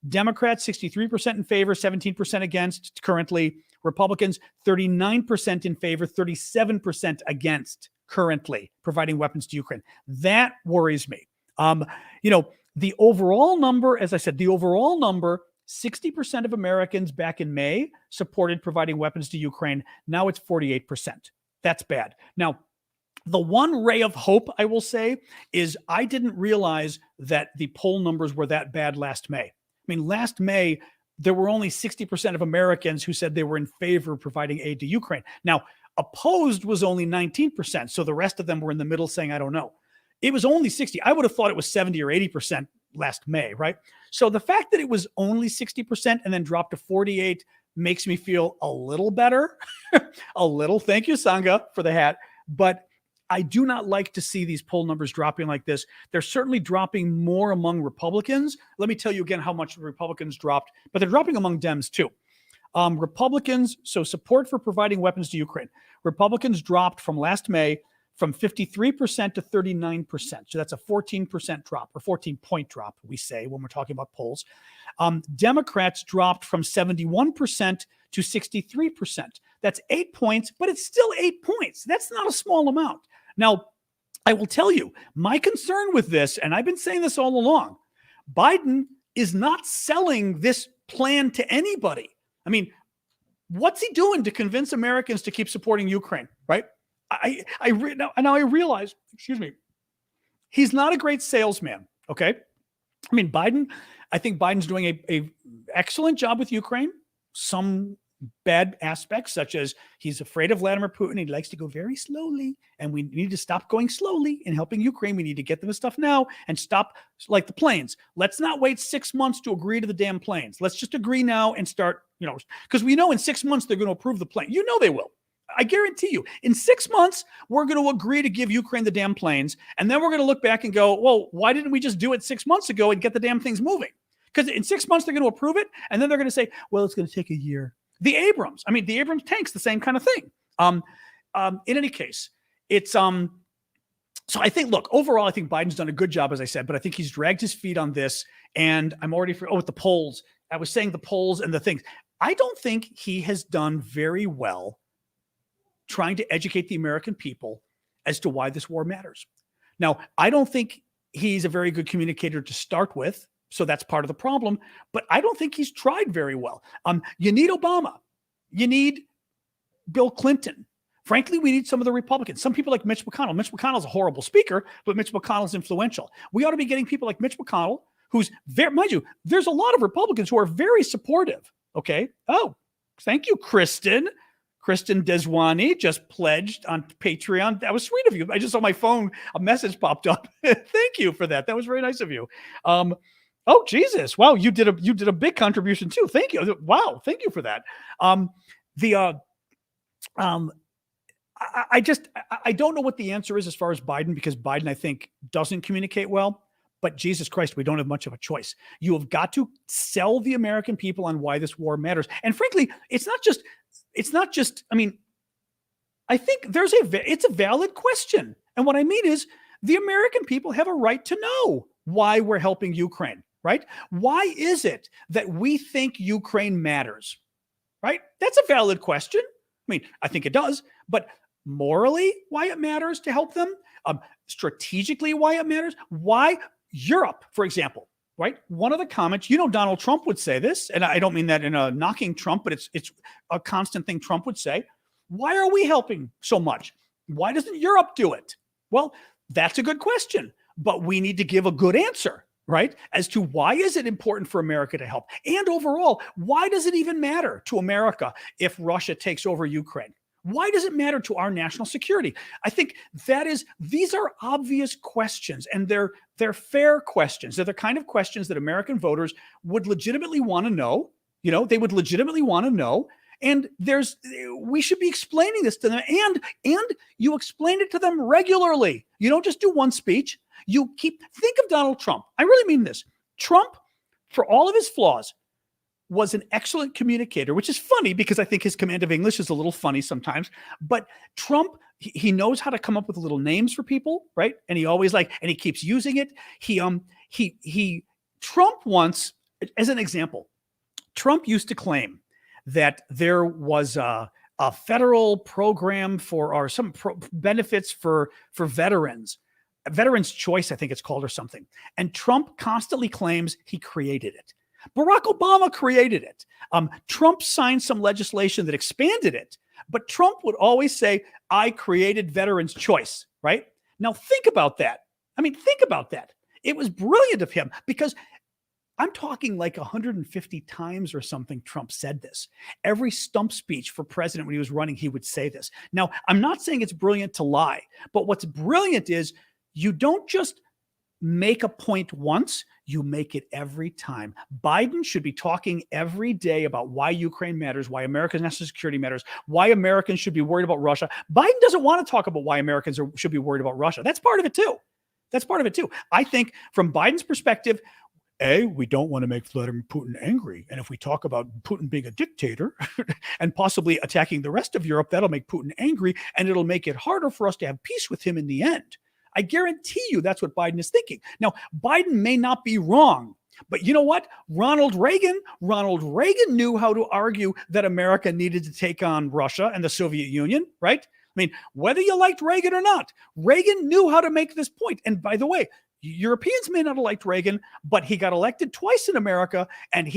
Democrats, 63% in favor, 17% against currently. Republicans, 39% in favor, 37% against currently providing weapons to Ukraine. That worries me. The overall number, as I said, 60% of Americans back in May supported providing weapons to Ukraine. Now it's 48%. That's bad. Now, the one ray of hope, I will say, is I didn't realize that the poll numbers were that bad last May. I mean, last May, there were only 60% of Americans who said they were in favor of providing aid to Ukraine. Now, opposed was only 19%. So the rest of them were in the middle saying, I don't know. It was only 60. I would have thought it was 70 or 80% last May, right? So the fact that it was only 60% and then dropped to 48 makes me feel a little better. A little. Thank you, Sangha, for the hat. But I do not like to see these poll numbers dropping like this. They're certainly dropping more among Republicans. Let me tell you again how much Republicans dropped, but they're dropping among Dems too. Republicans, so support for providing weapons to Ukraine. Republicans dropped from last May from 53% to 39%. So that's a 14% drop, or 14-point drop, we say when we're talking about polls. Democrats dropped from 71% to 63%. That's 8 points, but it's still 8 points. That's not a small amount. Now, I will tell you, my concern with this, and I've been saying this all along, Biden is not selling this plan to anybody. I mean, what's he doing to convince Americans to keep supporting Ukraine, right? Now I realize, he's not a great salesman, okay? I mean, I think Biden's doing a excellent job with Ukraine. Some bad aspects, such as he's afraid of Vladimir Putin. He likes to go very slowly, and we need to stop going slowly in helping Ukraine. We need to get them the stuff now and stop, like the planes. Let's not wait 6 months to agree to the damn planes. Let's just agree now and start, because we know in 6 months they're going to approve the plane. They will. I guarantee you, in 6 months, we're going to agree to give Ukraine the damn planes. And then we're going to look back and go, well, why didn't we just do it 6 months ago and get the damn things moving? Because in 6 months, they're going to approve it. And then they're going to say, well, it's going to take a year. The Abrams tank's the same kind of thing. In any case, it's, so I think, look, overall, I think Biden's done a good job, as I said, but I think he's dragged his feet on this. And I'm already, with the polls, I was saying the polls and the things. I don't think he has done very well trying to educate the American people as to why this war matters. Now, I don't think he's a very good communicator to start with, so that's part of the problem, but I don't think he's tried very well. You need Obama. You need Bill Clinton. Frankly, we need some of the Republicans. Some people like Mitch McConnell. Mitch McConnell's a horrible speaker, but Mitch McConnell's influential. We ought to be getting people like Mitch McConnell, who's very, mind you, there's a lot of Republicans who are very supportive, okay? Oh, thank you, Kristen. Kristen Deswani just pledged on Patreon. That was sweet of you. I just saw my phone, a message popped up. Thank you for that. That was very nice of you. Oh, Jesus. Wow. You did a big contribution too. Thank you. Wow. Thank you for that. The, I don't know what the answer is as far as Biden, because Biden, I think, doesn't communicate well. But Jesus Christ, we don't have much of a choice. You have got to sell the American people on why this war matters. And frankly, it's not just, I mean, I think it's a valid question. And what I mean is the American people have a right to know why we're helping Ukraine, right? Why is it that we think Ukraine matters, right? That's a valid question. I mean, I think it does, but morally, why it matters to help them, strategically, why it matters, why Europe, for example, right? One of the comments, Donald Trump would say this, and I don't mean that in a knocking Trump, but it's a constant thing Trump would say. Why are we helping so much? Why doesn't Europe do it? Well, that's a good question, but we need to give a good answer, right? As to why is it important for America to help? And overall, why does it even matter to America if Russia takes over Ukraine? Why does it matter to our national security? I think these are obvious questions, and they're fair questions. They're the kind of questions that American voters would legitimately want to know. They would legitimately want to know. And we should be explaining this to them, and you explain it to them regularly. You don't just do one speech. Think of Donald Trump. I really mean this. Trump, for all of his flaws, was an excellent communicator, which is funny because I think his command of English is a little funny sometimes. But Trump, he knows how to come up with little names for people, right? And he always and he keeps using it. Trump once, as an example, Trump used to claim that there was a federal program or some benefits for veterans, Veterans Choice, I think it's called, or something. And Trump constantly claims he created it. Barack Obama created it. Trump signed some legislation that expanded it, but Trump would always say, I created Veterans Choice, right? Now think about that. Think about that. It was brilliant of him, because I'm talking like 150 times or something Trump said this. Every stump speech for president when he was running, he would say this. Now, I'm not saying it's brilliant to lie, but what's brilliant is you don't just make a point once, you make it every time. Biden should be talking every day about why Ukraine matters, why America's national security matters, why Americans should be worried about Russia. Biden doesn't want to talk about why Americans should be worried about Russia. That's part of it too. I think from Biden's perspective, we don't want to make Vladimir Putin angry. And if we talk about Putin being a dictator and possibly attacking the rest of Europe, that'll make Putin angry, and it'll make it harder for us to have peace with him in the end. I guarantee you that's what Biden is thinking. Now, Biden may not be wrong, but you know what? Ronald Reagan knew how to argue that America needed to take on Russia and the Soviet Union, right? Whether you liked Reagan or not, Reagan knew how to make this point. And by the way, Europeans may not have liked Reagan, but he got elected twice in America, and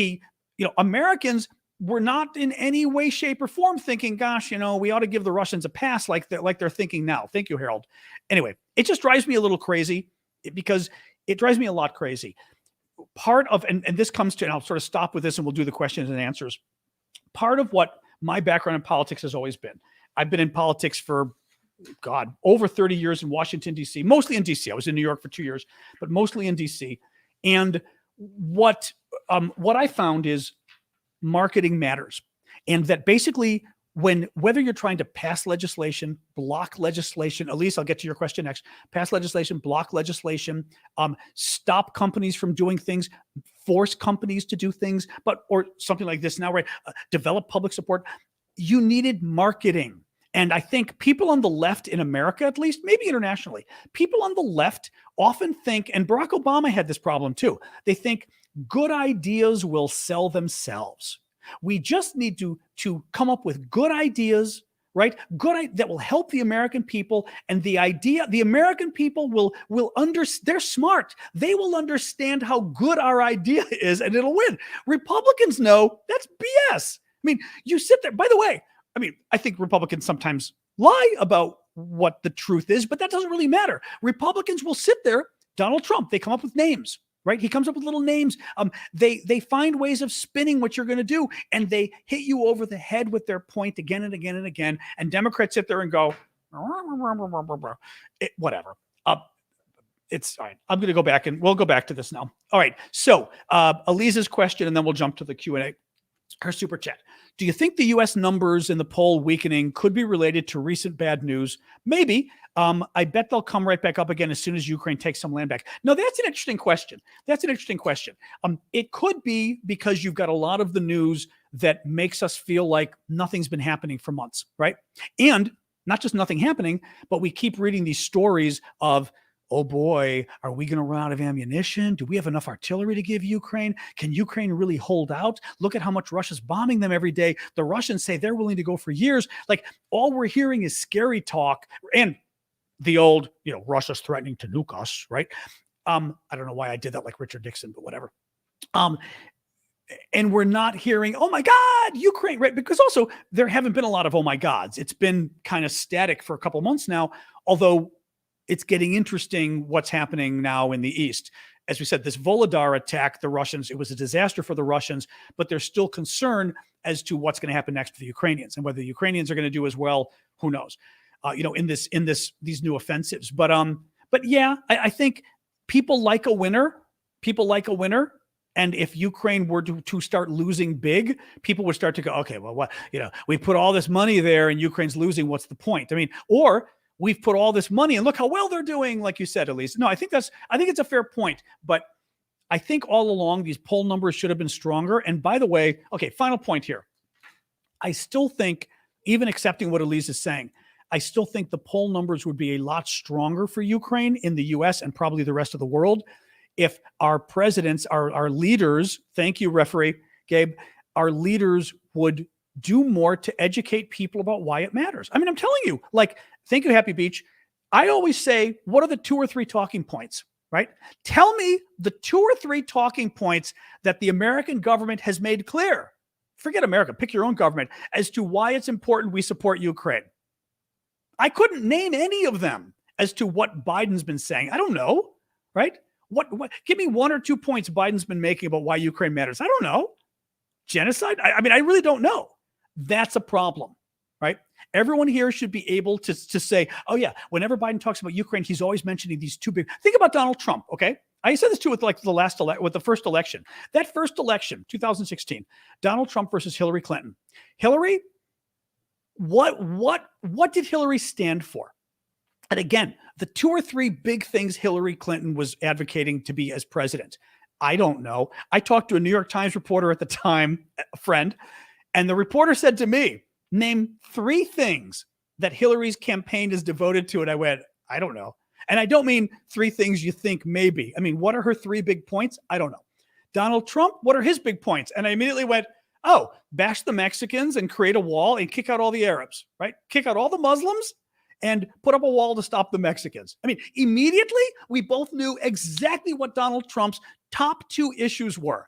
Americans were not in any way, shape, or form thinking, gosh, we ought to give the Russians a pass like they're thinking now. Thank you, Harold. Anyway, it just drives me a little crazy, because it drives me a lot crazy. Part of, and this comes to, and I'll sort of stop with this and we'll do the questions and answers. Part of what my background in politics has always been, I've been in politics for, over 30 years in Washington, D.C., mostly in D.C. I was in New York for 2 years, but mostly in D.C. And what I found is marketing matters. And that basically, whether you're trying to pass legislation, block legislation, Elise, I'll get to your question next, pass legislation, block legislation, stop companies from doing things, force companies to do things, or something like this now, right? Develop public support. You needed marketing. And I think people on the left in America, at least, maybe internationally, people on the left often think, and Barack Obama had this problem too, they think good ideas will sell themselves. We just need to come up with good ideas, right? That will help the American people. And the American people will understand. They're smart. They will understand how good our idea is, and it'll win. Republicans know that's BS. You sit there, by the way, I think Republicans sometimes lie about what the truth is, but that doesn't really matter. Republicans will sit there. Donald Trump, they come up with names, right? He comes up with little names. They find ways of spinning what you're going to do, and they hit you over the head with their point again and again and again. And Democrats sit there and go, whatever. it's all right. I'm going to go back and we'll go back to this now. All right. So Eliza's question, and then we'll jump to the Q&A. Her super chat. Do you think the U.S. numbers in the poll weakening could be related to recent bad news? Maybe. I bet they'll come right back up again as soon as Ukraine takes some land back. No, that's an interesting question. It could be because you've got a lot of the news that makes us feel like nothing's been happening for months, right? And not just nothing happening, but we keep reading these stories of, oh boy, are we going to run out of ammunition? Do we have enough artillery to give Ukraine? Can Ukraine really hold out? Look at how much Russia's bombing them every day. The Russians say they're willing to go for years. Like, all we're hearing is scary talk and the old, Russia's threatening to nuke us, right? I don't know why I did that like Richard Nixon, but whatever. And we're not hearing, oh my God, Ukraine, right? Because also there haven't been a lot of oh my gods. It's been kind of static for a couple months now, although it's getting interesting what's happening now in the East. As we said, this Volodar attack, the Russians, it was a disaster for the Russians, but there's still concern as to what's going to happen next to the Ukrainians, and whether the Ukrainians are going to do as well, who knows? In these new offensives. But yeah, I think people like a winner. And if Ukraine were to start losing big, people would start to go, okay, well, what, we put all this money there and Ukraine's losing. What's the point? I mean, or we've put all this money and look how well they're doing, like you said, Elise. No, I think it's a fair point. But I think all along these poll numbers should have been stronger. And by the way, okay, final point here. I still think, even accepting what Elise is saying, I still think the poll numbers would be a lot stronger for Ukraine in the U.S. and probably the rest of the world if our presidents, our leaders, thank you, referee Gabe, our leaders would do more to educate people about why it matters. I mean, I'm telling you, like, thank you, Happy Beach. I always say, what are the 2 or 3 talking points, right? Tell me the 2 or 3 talking points that the American government has made clear. Forget America, pick your own government, as to why it's important we support Ukraine. I couldn't name any of them as to what Biden's been saying. I don't know, right? What? Give me 1 or 2 points Biden's been making about why Ukraine matters. I don't know. Genocide? I mean, I really don't know. That's a problem, right? Everyone here should be able to say, oh yeah, whenever Biden talks about Ukraine, he's always mentioning these 2 big. Think about Donald Trump, okay? I said this too with like with the first election. That first election, 2016, Donald Trump versus Hillary Clinton. Hillary, what did Hillary stand for? And again, the 2 or 3 big things Hillary Clinton was advocating to be as president, I don't know. I talked to a New York Times reporter at the time, a friend, and the reporter said to me, name 3 things that Hillary's campaign is devoted to. And I went, I don't know. And I don't mean 3 things you think maybe. I mean, what are her 3 big points? I don't know. Donald Trump, what are his big points? And I immediately went, oh, bash the Mexicans and create a wall and kick out all the Arabs, right? Kick out all the Muslims and put up a wall to stop the Mexicans. I mean, immediately, we both knew exactly what Donald Trump's top 2 issues were.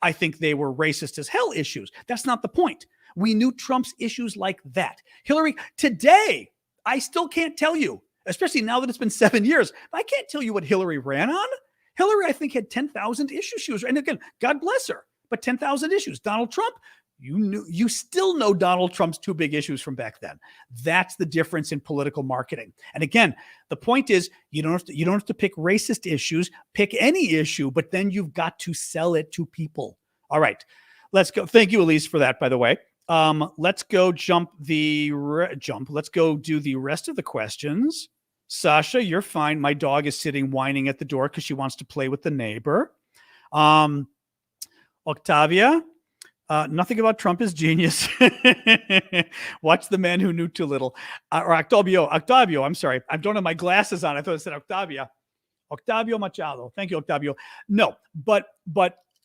I think they were racist as hell issues. That's not the point. We knew Trump's issues like that. Hillary, today, I still can't tell you, especially now that it's been 7 years, I can't tell you what Hillary ran on. Hillary, I think, had 10,000 issues. She was, and again, God bless her, but 10,000 issues. Donald Trump, you still know Donald Trump's 2 big issues from back then. That's the difference in political marketing. And again, the point is, you don't have to pick racist issues, pick any issue, but then you've got to sell it to people. All right, let's go. Thank you, Elise, for that, by the way. Let's go Let's go do the rest of the questions. Sasha, you're fine. My dog is sitting whining at the door because she wants to play with the neighbor. Octavia, nothing about Trump is genius. Watch The Man Who Knew Too Little. Or Octavio, I'm sorry. I don't have my glasses on. I thought it said Octavia. Octavio Machado. Thank you, Octavio. No, but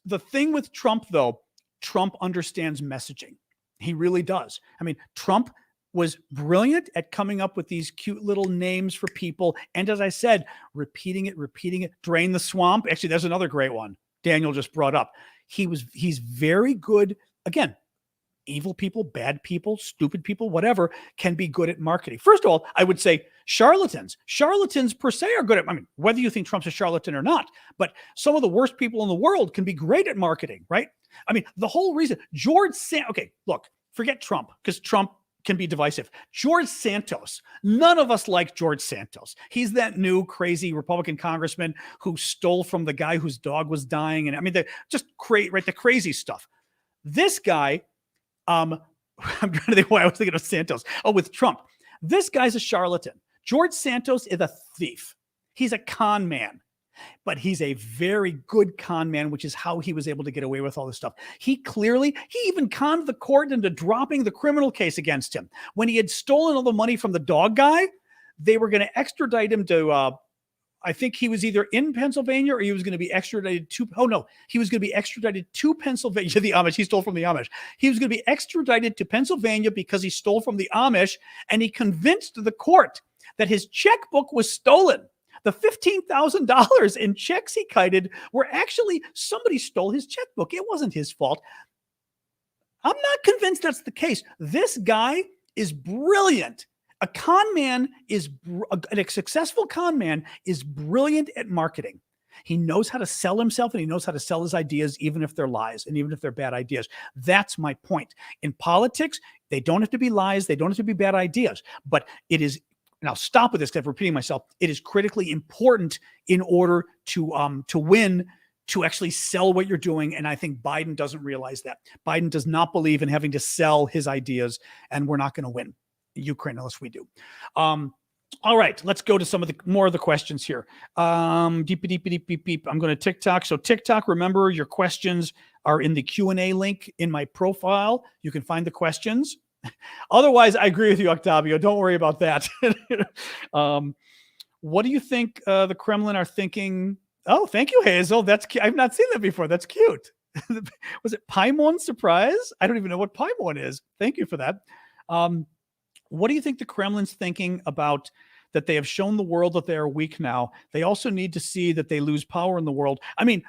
the thing with Trump, though, Trump understands messaging. He really does. I mean, Trump was brilliant at coming up with these cute little names for people. And as I said, repeating it, drain the swamp. Actually, there's another great one Daniel just brought up. He's very good. Again, evil people, bad people, stupid people, whatever, can be good at marketing. First of all, I would say charlatans per se are good at, I mean, whether you think Trump's a charlatan or not, but some of the worst people in the world can be great at marketing, right? I mean, the whole reason okay, look, forget Trump, because Trump can be divisive. George Santos. None of us like George Santos. He's that new crazy Republican congressman who stole from the guy whose dog was dying. And I mean, the crazy stuff. This guy, I'm trying to think why I was thinking of Santos. Oh, with Trump. This guy's a charlatan. George Santos is a thief. He's a con man. But he's a very good con man, which is how he was able to get away with all this stuff. He even conned the court into dropping the criminal case against him. When he had stolen all the money from the dog guy, they were going to extradite him to, I think he was either in Pennsylvania or he was going to be extradited to, he was going to be extradited to Pennsylvania, the Amish. He stole from the Amish. He was going to be extradited to Pennsylvania because he stole from the Amish, and he convinced the court that his checkbook was stolen. The $15,000 in checks he kited were actually somebody stole his checkbook. It wasn't his fault. I'm not convinced that's the case. This guy is brilliant. A successful con man is brilliant at marketing. He knows how to sell himself, and he knows how to sell his ideas, even if they're lies and even if they're bad ideas. That's my point. In politics, they don't have to be lies. They don't have to be bad ideas, but it is. And I'll stop with this because I'm repeating myself. It is critically important in order to win, to actually sell what you're doing. And I think Biden doesn't realize that. Biden does not believe in having to sell his ideas, and we're not going to win Ukraine unless we do. All right, let's go to some of the more of the questions here. Beep. I'm going to TikTok. So TikTok, remember your questions are in the Q&A link in my profile. You can find the questions. Otherwise, I agree with you, Octavio. Don't worry about that. What do you think the Kremlin are thinking? Oh, thank you, Hazel. That's cute. I've not seen that before. That's cute. Was it Paimon surprise? I don't even know what Paimon is. Thank you for that. What do you think the Kremlin's thinking about that they have shown the world that they are weak now? They also need to see that they lose power in the world. I mean,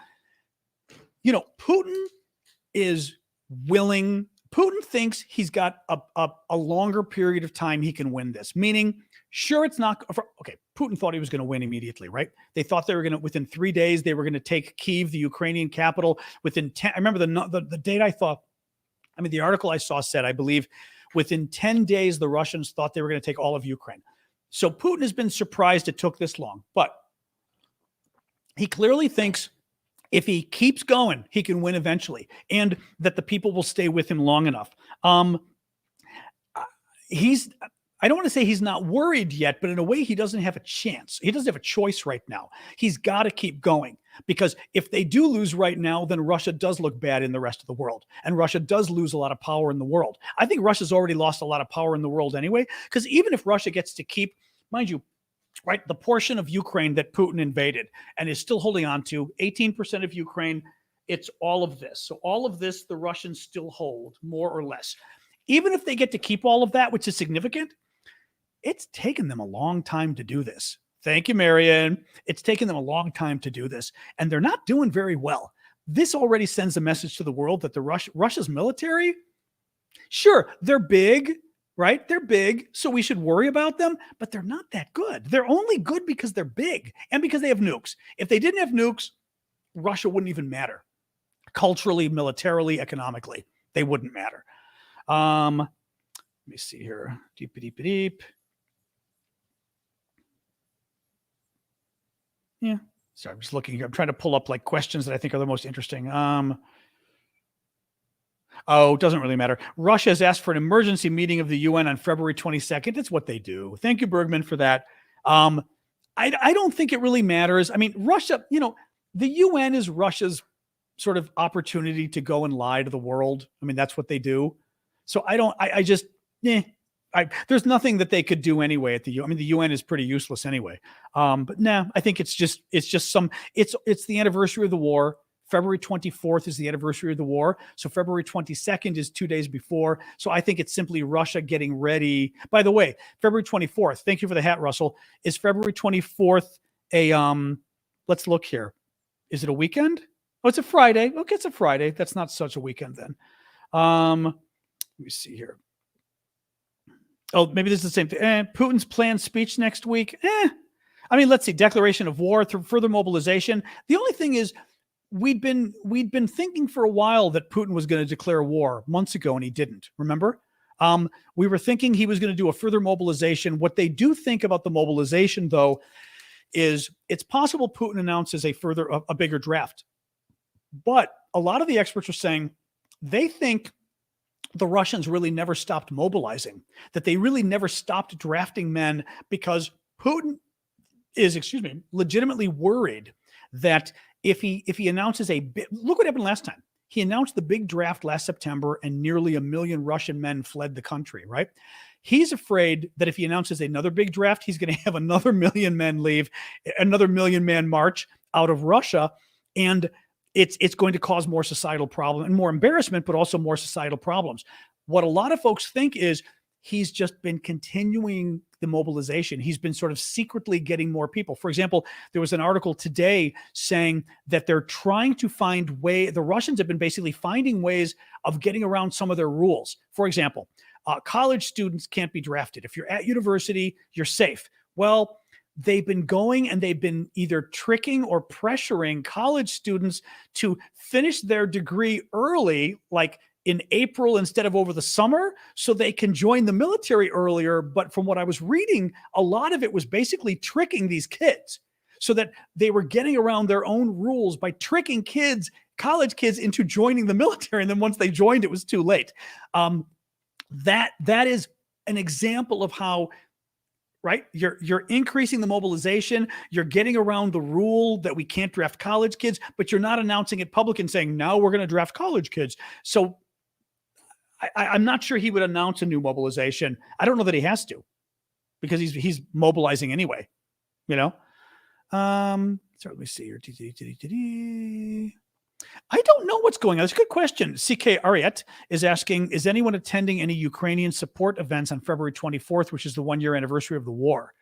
Putin is willing. Putin thinks he's got a longer period of time he can win this, meaning, sure, it's not okay. Putin thought he was going to win immediately, right? They thought they were going to, within 3 days, they were going to take Kyiv, the Ukrainian capital. Within 10, I remember the date the article I saw said, I believe, within 10 days, the Russians thought they were going to take all of Ukraine. So Putin has been surprised it took this long, but he clearly thinks if he keeps going, he can win eventually, and that the people will stay with him long enough. I don't want to say he's not worried yet, but in a way, he doesn't have a chance. He doesn't have a choice right now. He's got to keep going, because if they do lose right now, then Russia does look bad in the rest of the world, and Russia does lose a lot of power in the world. I think Russia's already lost a lot of power in the world anyway, because even if Russia gets to keep, mind you, right, the portion of Ukraine that Putin invaded and is still holding on to, 18% of Ukraine, it's all of this. So all of this, the Russians still hold, more or less. Even if they get to keep all of that, which is significant, it's taken them a long time to do this. Thank you, Marianne. It's taken them a long time to do this, and they're not doing very well. This already sends a message to the world that Russia's military, sure, they're big, right? They're big, so we should worry about them, but they're not that good. They're only good because they're big and because they have nukes. If they didn't have nukes, Russia wouldn't even matter. Culturally, militarily, economically, they wouldn't matter. Let me see here. Deep. Yeah. Sorry, I'm just looking here. I'm trying to pull up like questions that I think are the most interesting. It doesn't really matter. Russia has asked for an emergency meeting of the UN on February 22nd. It's what they do. Thank you, Bergman, for that. I don't think it really matters. I mean, Russia, the UN is Russia's sort of opportunity to go and lie to the world. I mean, that's what they do. So there's nothing that they could do anyway at the UN. I mean, the UN is pretty useless anyway. But I think it's the anniversary of the war. February 24th is the anniversary of the war. So February 22nd is 2 days before. So I think it's simply Russia getting ready. By the way, February 24th, thank you for the hat, Russell. Is February 24th let's look here. Is it a weekend? Oh, it's a Friday. Okay, it's a Friday. That's not such a weekend then. Let me see here. Oh, maybe this is the same thing. Putin's planned speech next week. I mean, let's see. Declaration of war through further mobilization. The only thing is, we'd been thinking for a while that Putin was going to declare war months ago, and he didn't. Remember? We were thinking he was going to do a further mobilization. What they do think about the mobilization, though, is it's possible Putin announces a bigger draft. But a lot of the experts are saying they think the Russians really never stopped mobilizing, that they really never stopped drafting men because Putin is, legitimately worried that if he announces look what happened last time. He announced the big draft last September and nearly 1 million Russian men fled the country, right? He's afraid that if he announces another big draft, he's going to have another 1 million men leave, another 1 million man march out of Russia. And it's going to cause more societal problem and more embarrassment, but also more societal problems. What a lot of folks think is he's just been continuing the mobilization. He's been sort of secretly getting more people. For example, there was an article today saying that they're trying to find the Russians have been basically finding ways of getting around some of their rules. For example, college students can't be drafted. If you're at university, you're safe. Well, they've been going and they've been either tricking or pressuring college students to finish their degree early, like in April instead of over the summer, so they can join the military earlier. But from what I was reading, a lot of it was basically tricking these kids so that they were getting around their own rules by tricking college kids into joining the military. And then once they joined, it was too late. That is an example of how, right? You're increasing the mobilization. You're getting around the rule that we can't draft college kids, but you're not announcing it public and saying, now we're going to draft college kids. So I'm not sure he would announce a new mobilization. I don't know that he has to, because he's mobilizing anyway, So let me see here. I don't know what's going on. It's a good question. CK Ariet is asking, is anyone attending any Ukrainian support events on February 24th, which is the 1-year anniversary of the war?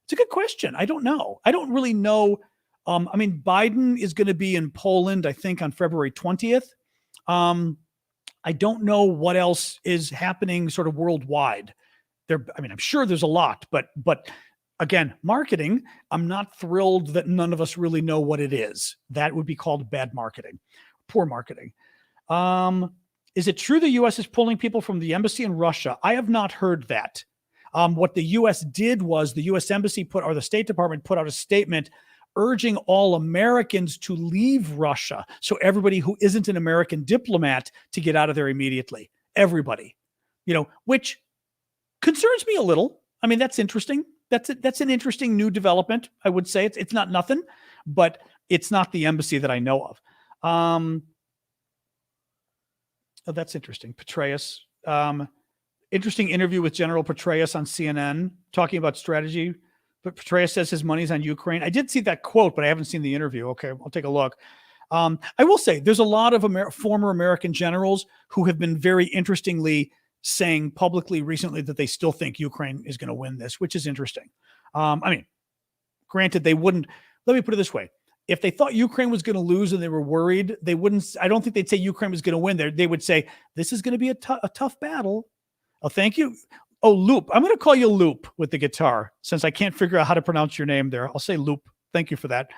It's a good question. I don't know. I don't really know. Biden is going to be in Poland, I think, on February 20th. I don't know what else is happening sort of worldwide. I'm sure there's a lot, but again, marketing, I'm not thrilled that none of us really know what it is. That would be called bad marketing, poor marketing. Is it true the U.S. is pulling people from the embassy in Russia? I have not heard that. What the U.S. did was the U.S. Embassy the State Department put out a statement urging all Americans to leave Russia. So everybody who isn't an American diplomat to get out of there immediately. Everybody, which concerns me a little. That's interesting. That's an interesting new development. I would say it's not nothing, but it's not the embassy that I know of. That's interesting. Petraeus, interesting interview with General Petraeus on CNN talking about strategy. But Petraeus says his money's on Ukraine. I did see that quote, but I haven't seen the interview. Okay, I'll take a look. I will say there's a lot of former American generals who have been very interestingly saying publicly recently that they still think Ukraine is going to win this, which is interesting. Granted, they wouldn't. Let me put it this way. If they thought Ukraine was going to lose and they were worried, they wouldn't. I don't think they'd say Ukraine was going to win. They would say, this is going to be a tough battle. Oh, thank you. Oh, Loop. I'm going to call you Loop with the guitar since I can't figure out how to pronounce your name there. I'll say Loop. Thank you for that.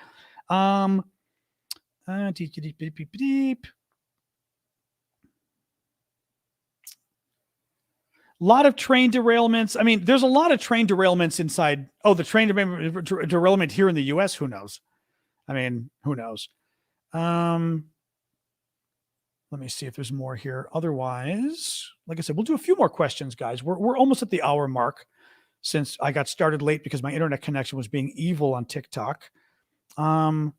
Lot of train derailments. There's a lot of train derailments inside. Oh, the train derailment here in the U.S. Who knows? Who knows? Let me see if there's more here. Otherwise, like I said, we'll do a few more questions, guys. We're almost at the hour mark since I got started late because my internet connection was being evil on TikTok. What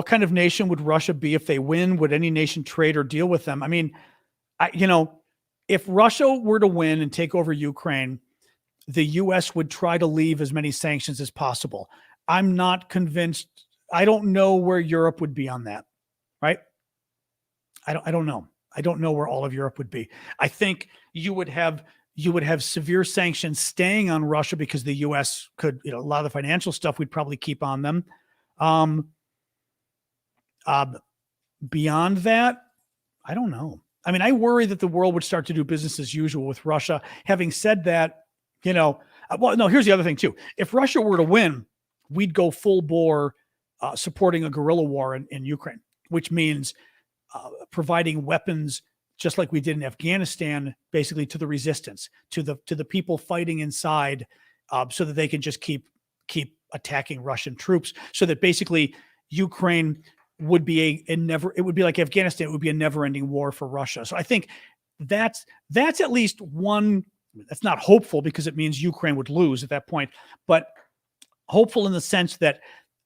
kind of nation would Russia be if they win? Would any nation trade or deal with them? If Russia were to win and take over Ukraine, the U.S. would try to leave as many sanctions as possible. I'm not convinced. I don't know where Europe would be on that, right? I don't know. I don't know where all of Europe would be. I think you would have severe sanctions staying on Russia because the U.S. could, a lot of the financial stuff we'd probably keep on them. Beyond that, I don't know. I worry that the world would start to do business as usual with Russia. Having said that, here's the other thing too. If Russia were to win, we'd go full bore supporting a guerrilla war in Ukraine, which means providing weapons just like we did in Afghanistan, basically to the resistance, to the people fighting inside, so that they can just keep attacking Russian troops, so that basically Ukraine would be it would be like Afghanistan. It would be a never-ending war for Russia. So I think that's at least one. That's not hopeful because it means Ukraine would lose at that point, but hopeful in the sense that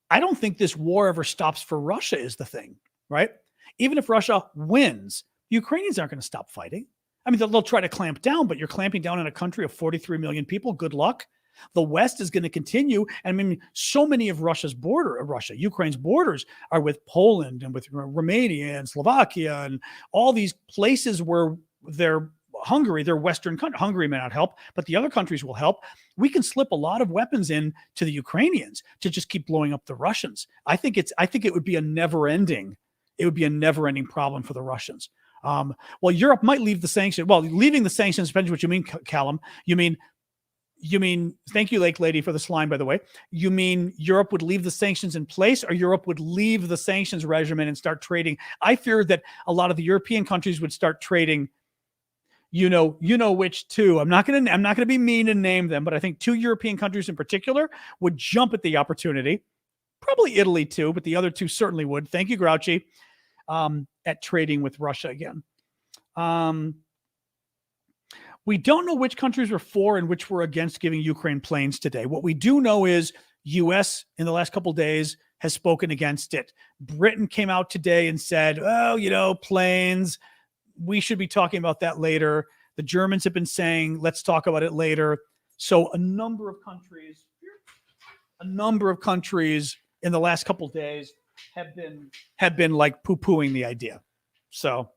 I don't think this war ever stops for Russia is the thing, right? Even if Russia wins, the Ukrainians aren't going to stop fighting. I mean, they'll try to clamp down, but you're clamping down on a country of 43 million people. Good luck. The West is going to continue. And I mean, so many of Ukraine's borders are with Poland and with Romania and Slovakia and all these places where Hungary, their Western country. Hungary may not help, but the other countries will help. We can slip a lot of weapons in to the Ukrainians to just keep blowing up the Russians. I think it would be a never-ending problem for the Russians. Well, Europe might leave the sanctions. Well, leaving the sanctions depends what you mean, Callum. You mean, thank you, Lake Lady, for the slime, by the way. You mean Europe would leave the sanctions in place, or Europe would leave the sanctions regimen and start trading? I fear that a lot of the European countries would start trading. You know which two. I'm not gonna be mean and name them, but I think 2 European countries in particular would jump at the opportunity. Probably Italy too, but the other 2 certainly would. Thank you, Grouchy, at trading with Russia again. We don't know which countries were for and which were against giving Ukraine planes today. What we do know is U.S. in the last couple of days has spoken against it. Britain came out today and said, oh, planes. We should be talking about that later. The Germans have been saying, let's talk about it later. So a number of countries in the last couple of days have been like poo-pooing the idea. So,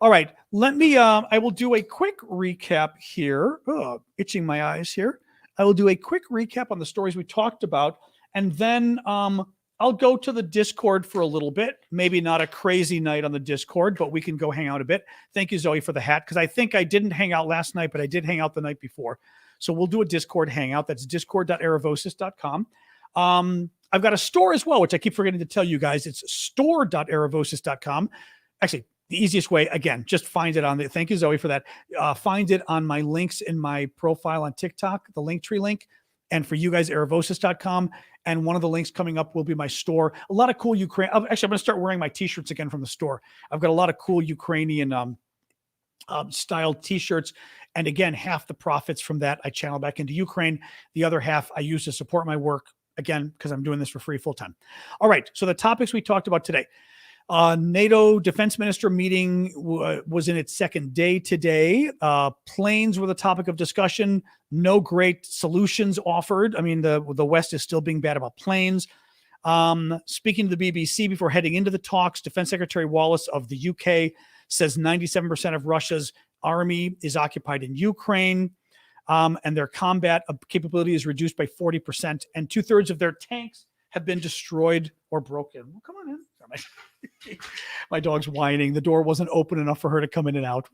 all right, I will do a quick recap here. Oh, itching my eyes here. I will do a quick recap on the stories we talked about, and then I'll go to the Discord for a little bit. Maybe not a crazy night on the Discord, but we can go hang out a bit. Thank you, Zoe, for the hat, because I think I didn't hang out last night, but I did hang out the night before. So we'll do a Discord hangout. That's discord.aravosis.com. I've got a store as well, which I keep forgetting to tell you guys. It's store.aravosis.com. Actually, the easiest way, again, just find it on the, thank you, Zoe, for that. Find it on my links in my profile on TikTok, the Linktree link. And for you guys, aravosis.com. And one of the links coming up will be my store. A lot of cool Actually, I'm going to start wearing my t-shirts again from the store. I've got a lot of cool Ukrainian style t-shirts. And again, half the profits from that I channel back into Ukraine. The other half I use to support my work, again, because I'm doing this for free full time. All right. So the topics we talked about today. NATO defense minister meeting was in its second day today. Planes were the topic of discussion. No great solutions offered. I mean, the West is still being bad about planes. Speaking to the BBC before heading into the talks, Defense Secretary Wallace of the UK says 97% of Russia's army is occupied in Ukraine, and their combat capability is reduced by 40%, and 2/3 of their tanks have been destroyed or broken. Well, come on in. My dog's whining. The door wasn't open enough for her to come in and out.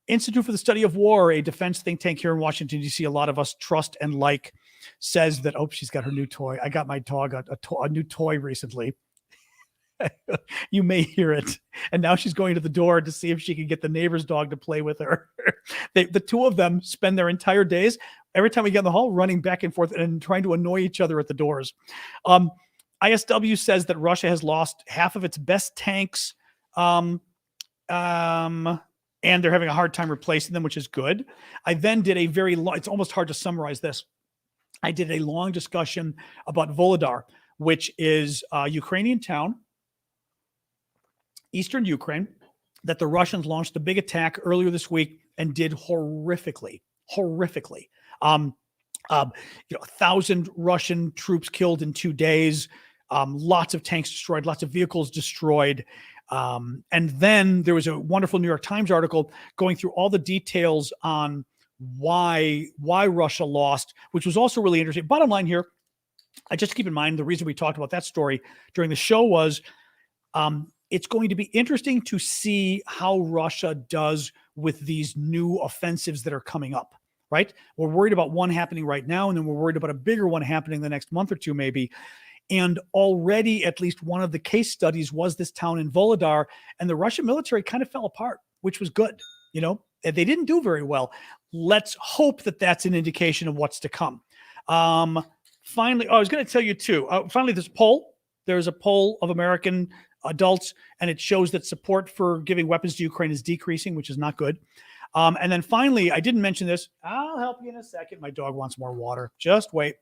Institute for the Study of War, a defense think tank here in Washington, D.C. A lot of us trust and like, says that, she's got her new toy. I got my dog a new toy recently. You may hear it. And now she's going to the door to see if she can get the neighbor's dog to play with her. The two of them spend their entire days, every time we get in the hall, running back and forth and trying to annoy each other at the doors. ISW says that Russia has lost half of its best tanks, and they're having a hard time replacing them, which is good. I then did a very long, it's almost hard to summarize this. I did a long discussion about Volodar, which is a Ukrainian town, eastern Ukraine, that the Russians launched a big attack earlier this week and did horrifically. 1,000 Russian troops killed in 2 days, lots of tanks destroyed, lots of vehicles destroyed. And then there was a wonderful New York Times article going through all the details on why Russia lost, which was also really interesting. Bottom line here, I just keep in mind the reason we talked about that story during the show was it's going to be interesting to see how Russia does with these new offensives that are coming up, right? We're worried about one happening right now, and then we're worried about a bigger one happening the next month or two maybe. And already at least one of the case studies was this town in Volodar, and the Russian military kind of fell apart, which was good. They didn't do very well. Let's hope that that's an indication of what's to come. Finally, I was going to tell you too, finally, there's a poll of American adults, and it shows that support for giving weapons to Ukraine is decreasing, which is not good. And then finally, I didn't mention this. I'll help you in a second. My dog wants more water. Just wait.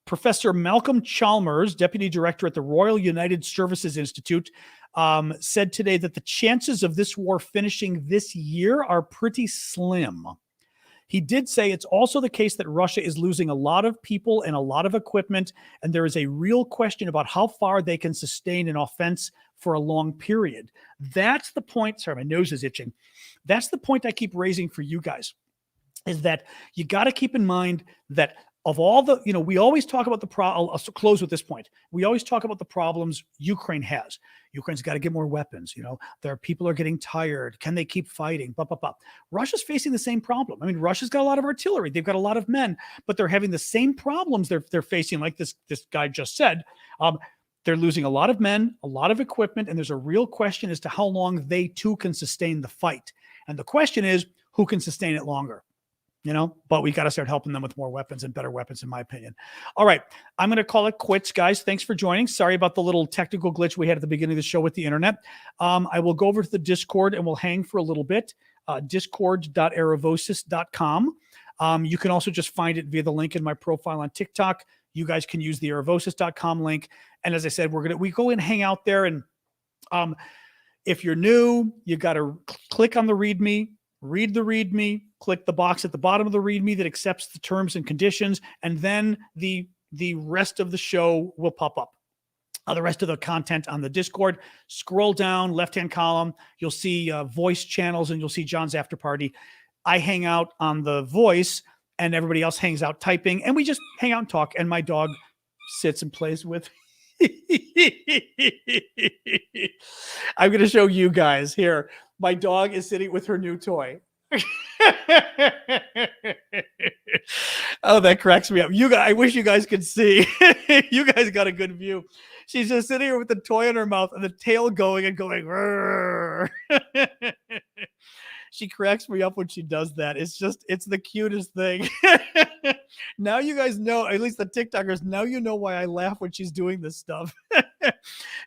Professor Malcolm Chalmers, deputy director at the Royal United Services Institute, said today that the chances of this war finishing this year are pretty slim. He did say it's also the case that Russia is losing a lot of people and a lot of equipment, and there is a real question about how far they can sustain an offense for a long period. That's the point. Sorry, my nose is itching. That's the point I keep raising for you guys, is that you got to keep in mind that of all the, we always talk about I'll close with this point. We always talk about the problems Ukraine has. Ukraine's got to get more weapons. People are getting tired. Can they keep fighting? Blah, blah, blah. Russia's facing the same problem. I mean, Russia's got a lot of artillery. They've got a lot of men, but they're having the same problems they're facing, like this guy just said. They're losing a lot of men, a lot of equipment, and there's a real question as to how long they too can sustain the fight. And the question is, who can sustain it longer? But we got to start helping them with more weapons and better weapons, in my opinion. All right. I'm going to call it quits, guys. Thanks for joining. Sorry about the little technical glitch we had at the beginning of the show with the internet. I will go over to the Discord and we'll hang for a little bit. Discord.aravosis.com. You can also just find it via the link in my profile on TikTok. You guys can use the aravosis.com link. And as I said, we go and hang out there. And if you're new, you got to click on the README, read the README, click the box at the bottom of the README that accepts the terms and conditions, and then the rest of the show will pop up. The rest of the content on the Discord. Scroll down, left-hand column, you'll see voice channels, and you'll see John's After Party. I hang out on the voice, and everybody else hangs out typing, and we just hang out and talk, and my dog sits and plays with I'm going to show you guys here. My dog is sitting with her new toy. Oh, that cracks me up. I wish you guys could see. You guys got a good view. She's just sitting here with the toy in her mouth and the tail going and going. She cracks me up when she does that. It's the cutest thing. Now you guys know, at least the TikTokers, now you know why I laugh when she's doing this stuff.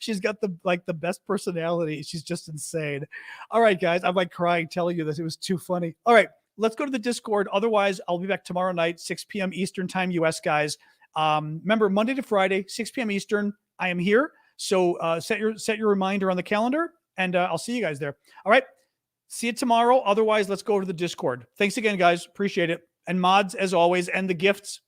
She's got the best personality. She's just insane. All right, guys, I'm like crying telling you this. It was too funny. All right, let's go to the Discord. Otherwise, I'll be back tomorrow night, 6 p.m. Eastern time, US guys. Remember, Monday to Friday, 6 p.m. Eastern, I am here. So set your reminder on the calendar, and I'll see you guys there. All right. See you tomorrow. Otherwise, let's go over to the Discord. Thanks again, guys. Appreciate it. And mods, as always, and the gifts.